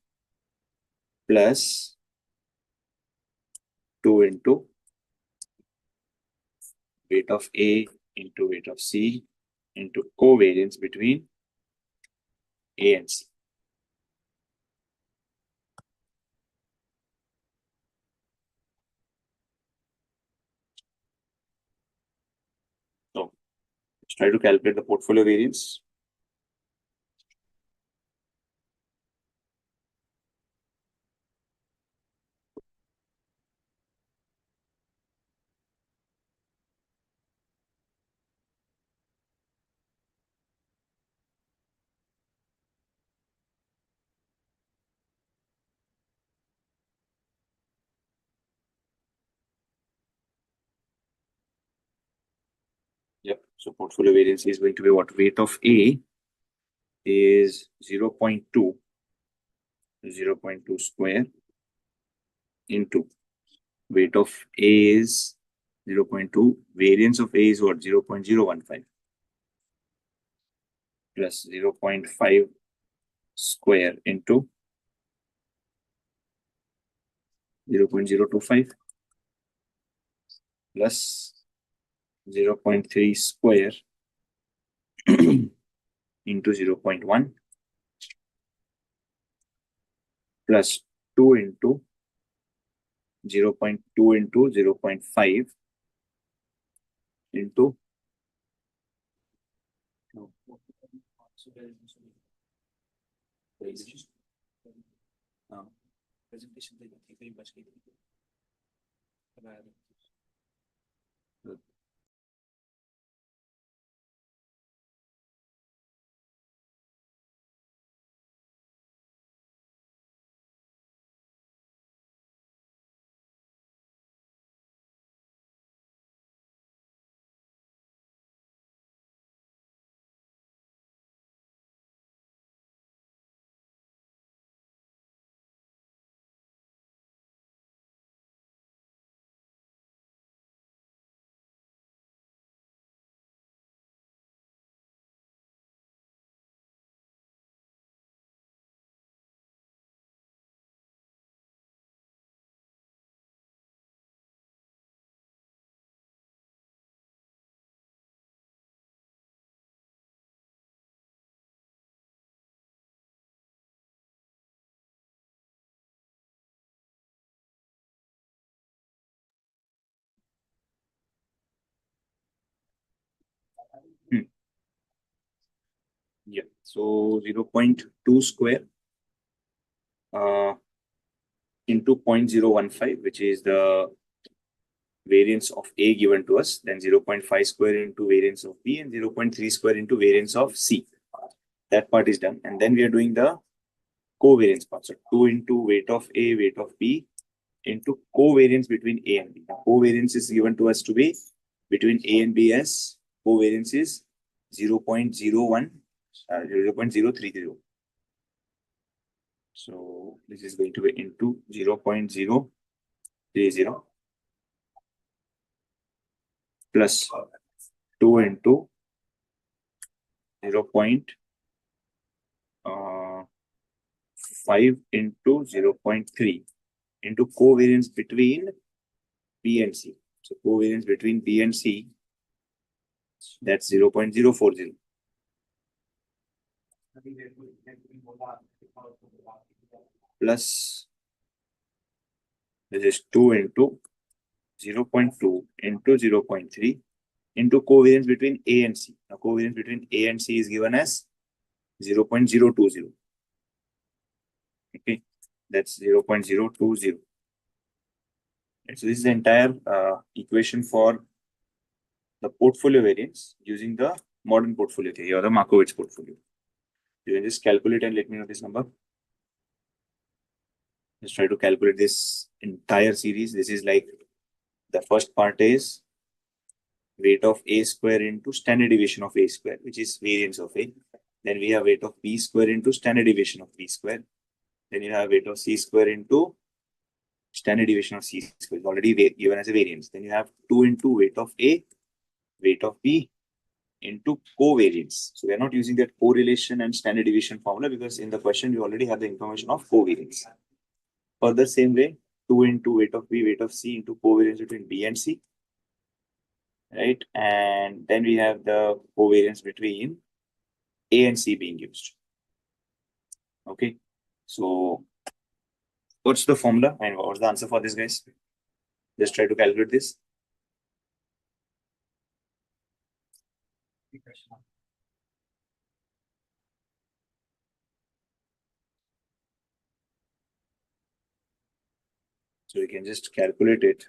plus 2 into weight of A into weight of C into covariance between A and C. So let's try to calculate the portfolio variance. Yep. So portfolio variance is going to be what? Weight of A is 0.2 square into weight of A is 0.2. Variance of A is what? 0.015 plus 0.5 square into 0.025 plus 0.3 square into 0.1 plus 2 into 0.2 into 0.5 into presentation पे जाती कहीं बच गई थी Yeah, so 0.2 square into 0.015, which is the variance of A given to us, then 0.5 square into variance of B and 0.3 square into variance of C. That part is done. And then we are doing the covariance part. So 2 into weight of A, weight of B into covariance between A and B. Now, covariance is given to us to be between A and B as covariance is 0.01, 0.030. So this is going to be into 0.030 plus 2 into 0.5 into 0.3 into covariance between B and C. So covariance between B and C, that's 0.040. Plus this is 2 into 0.2 into 0.3 into covariance between A and C. Now covariance between A and C is given as 0.020. Okay, that's 0.020. And so this is the entire equation for the portfolio variance using the modern portfolio theory or the Markowitz portfolio. You can just calculate and let me know this number. Just try to calculate this entire series. This is like the first part is weight of A square into standard deviation of A square, which is variance of A. Then we have weight of B square into standard deviation of B square. Then you have weight of C square into standard deviation of C square, is already given as a variance. Then you have 2 into weight of A, weight of B into covariance. So we are not using that correlation and standard deviation formula because in the question we already have the information of covariance. Further, same way, 2 into weight of B, weight of C into covariance between B and C. Right? And then we have the covariance between A and C being used. Okay. So what's the formula and what's the answer for this, guys? Just try to calculate this. So you can just calculate it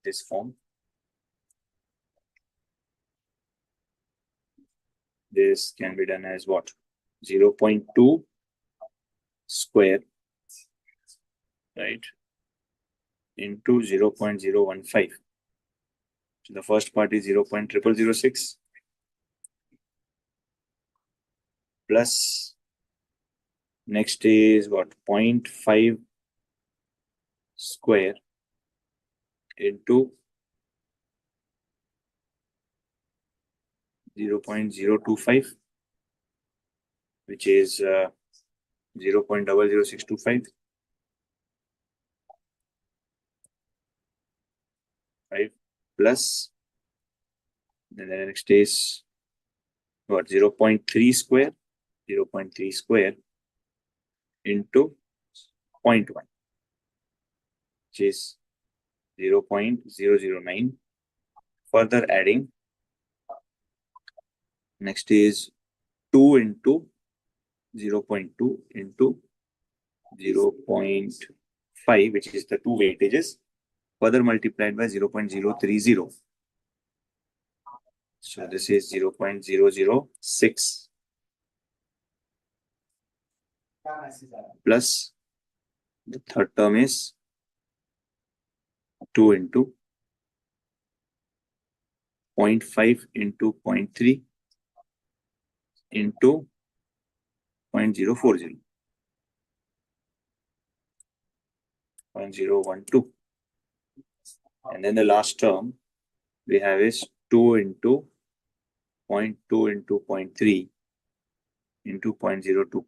this form. This can be done as what? 0.2 square, right, into 0.015. So the first part is 0.0006 plus next is what? 0.5 square into 0.025, which is 0.00625, right? Plus then the next is what? 0.3 square, 0.3 square into 0.1, which is 0.009. Further adding, next is 2 into 0.2 into 0.5, which is the two weightages, further multiplied by 0.030. So this is 0.006 plus the third term is 2 into 0.5 into 0.3 into 0.040, 0.012. And then the last term we have is 2 into 0.2 into 0.3 into 0.02,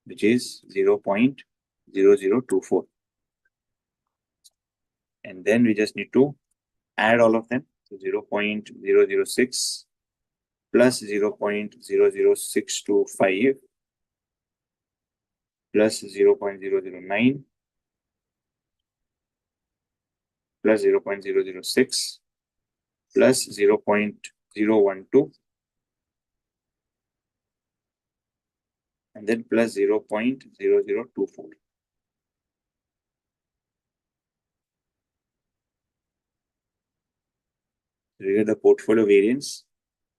which is 0.0024. And then we just need to add all of them. So 0.006 plus 0.00625 plus 0.009 plus 0.006 plus 0.012 and then plus 0.0024. We get the portfolio variance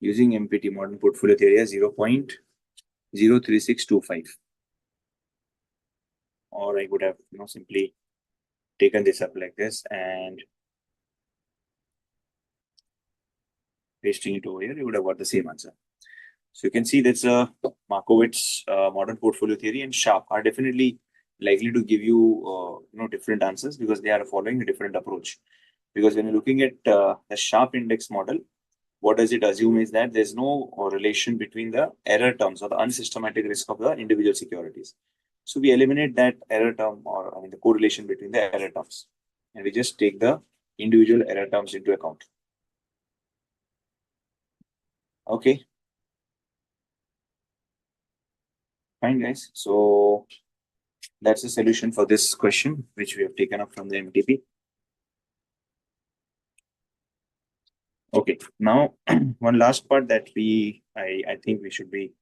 using MPT, modern portfolio theory, as 0.03625. Or I would have simply taken this up like this and pasting it over here, you would have got the same answer. So you can see that's a Markowitz modern portfolio theory, and Sharp are definitely likely to give you different answers because they are following a different approach. Because when you're looking at the sharp index model, what does it assume is that there's no relation between the error terms or the unsystematic risk of the individual securities. So we eliminate that error term, or I mean the correlation between the error terms, and we just take the individual error terms into account. Okay. Fine, guys. So that's the solution for this question, which we have taken up from the MTP. Okay. Now, one last part that I think we should be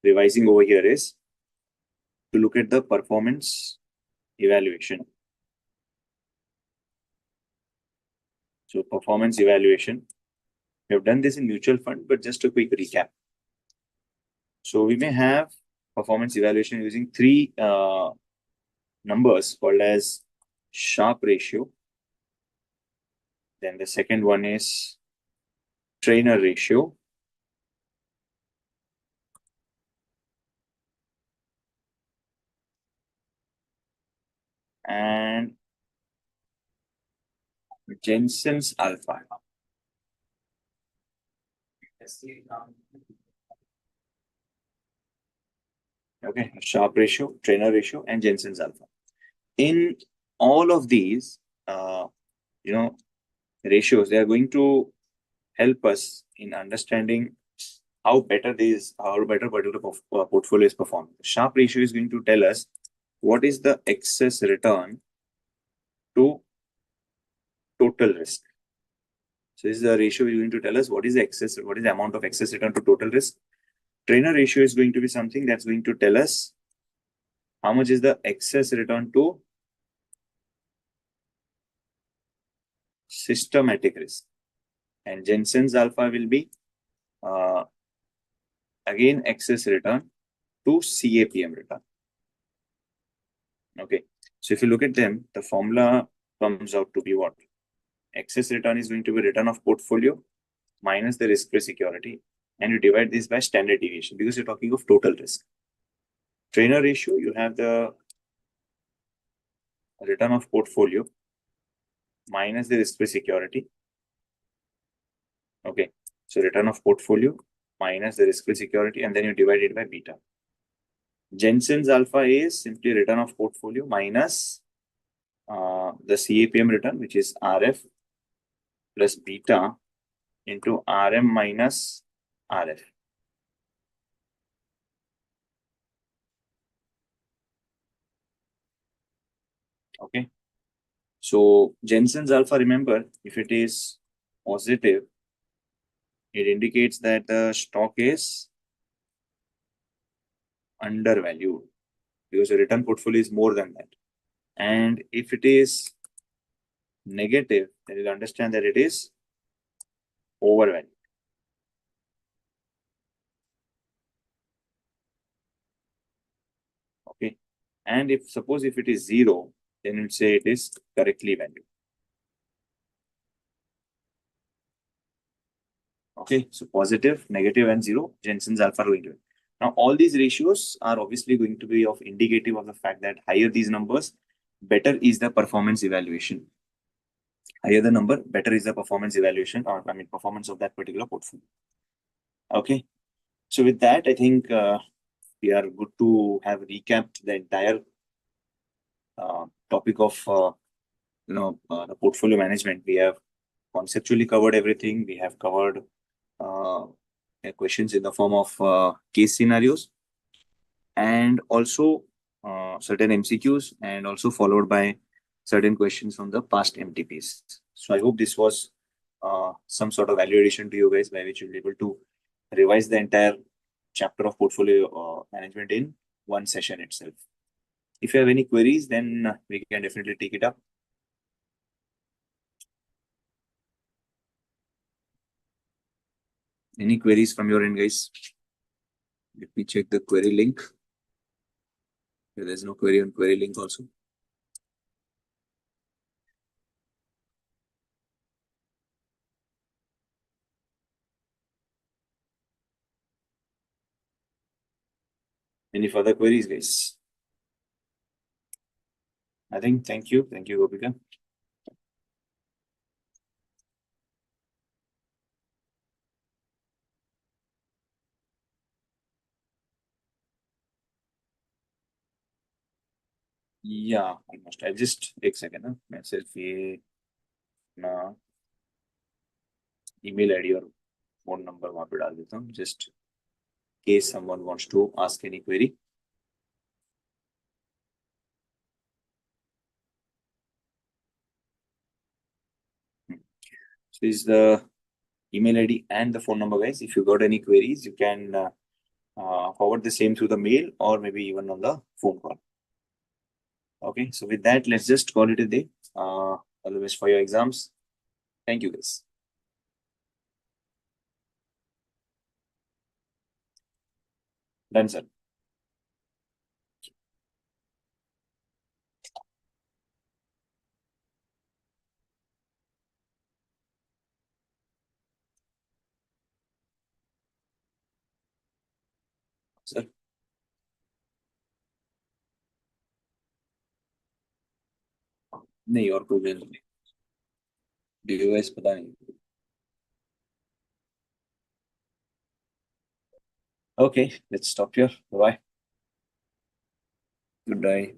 revising over here is to look at the performance evaluation. So performance evaluation, we have done this in mutual fund, but just a quick recap. So we may have performance evaluation using three numbers called as Sharpe ratio. Then the second one is trainer ratio. And Jensen's alpha. Okay, Sharpe ratio, trainer ratio, and Jensen's alpha. In all of these, ratios, they are going to help us in understanding how better particular portfolio is performing. Sharpe ratio is going to tell us what is the excess return to total risk. So this is the ratio is going to tell us what is the amount of excess return to total risk. Trainer ratio is going to be something that's going to tell us how much is the excess return to systematic risk. And Jensen's alpha will be again excess return to CAPM return. Okay, so if you look at them, the formula comes out to be what? Excess return is going to be return of portfolio minus the risk-free security, and you divide this by standard deviation because you're talking of total risk. Trainer ratio, you have the return of portfolio minus the risk-free security. Okay, so return of portfolio minus the risk-free security, and then you divide it by beta. Jensen's alpha is simply return of portfolio minus the CAPM return, which is RF plus beta into RM minus RF. Okay. So Jensen's alpha, remember, if it is positive, it indicates that the stock is undervalued because the return portfolio is more than that. And if it is negative, then you'll understand that it is overvalued. Okay. And suppose if it is 0, then you'll say it is correctly valued. Okay, so positive, negative, and 0, Jensen's alpha are going to be. Now, all these ratios are obviously going to be of indicative of the fact that higher these numbers, better is the performance evaluation. Higher the number, better is the performance evaluation, or I mean performance of that particular portfolio. Okay, so with that, I think we are good to have recapped the entire topic of the portfolio management. We have conceptually covered everything. We have covered questions in the form of case scenarios, and also certain MCQs, and also followed by certain questions from the past MTPs. So I hope this was some sort of value addition to you guys, by which you'll be able to revise the entire chapter of portfolio management in one session itself. If you have any queries, then we can definitely take it up. Any queries from your end, guys? Let me check the query link. There's no query on query link also. Any further queries, guys? I think. Thank you, Gopika. Yeah, almost. I just एक second ना मैं सिर्फ ये ना email ID और phone number वहाँ पे डाल देता हूँ just in case someone wants to ask any query. So is the email ID and the phone number, guys. If you got any queries, you can forward the same through the mail or maybe even on the phone call. Okay, so with that, let's just call it a day. All the best for your exams. Thank you, guys. Done, sir. Sir. नहीं और कोई mail नहीं. Do you guys पता नहीं? Okay, let's stop here. Bye. Good day.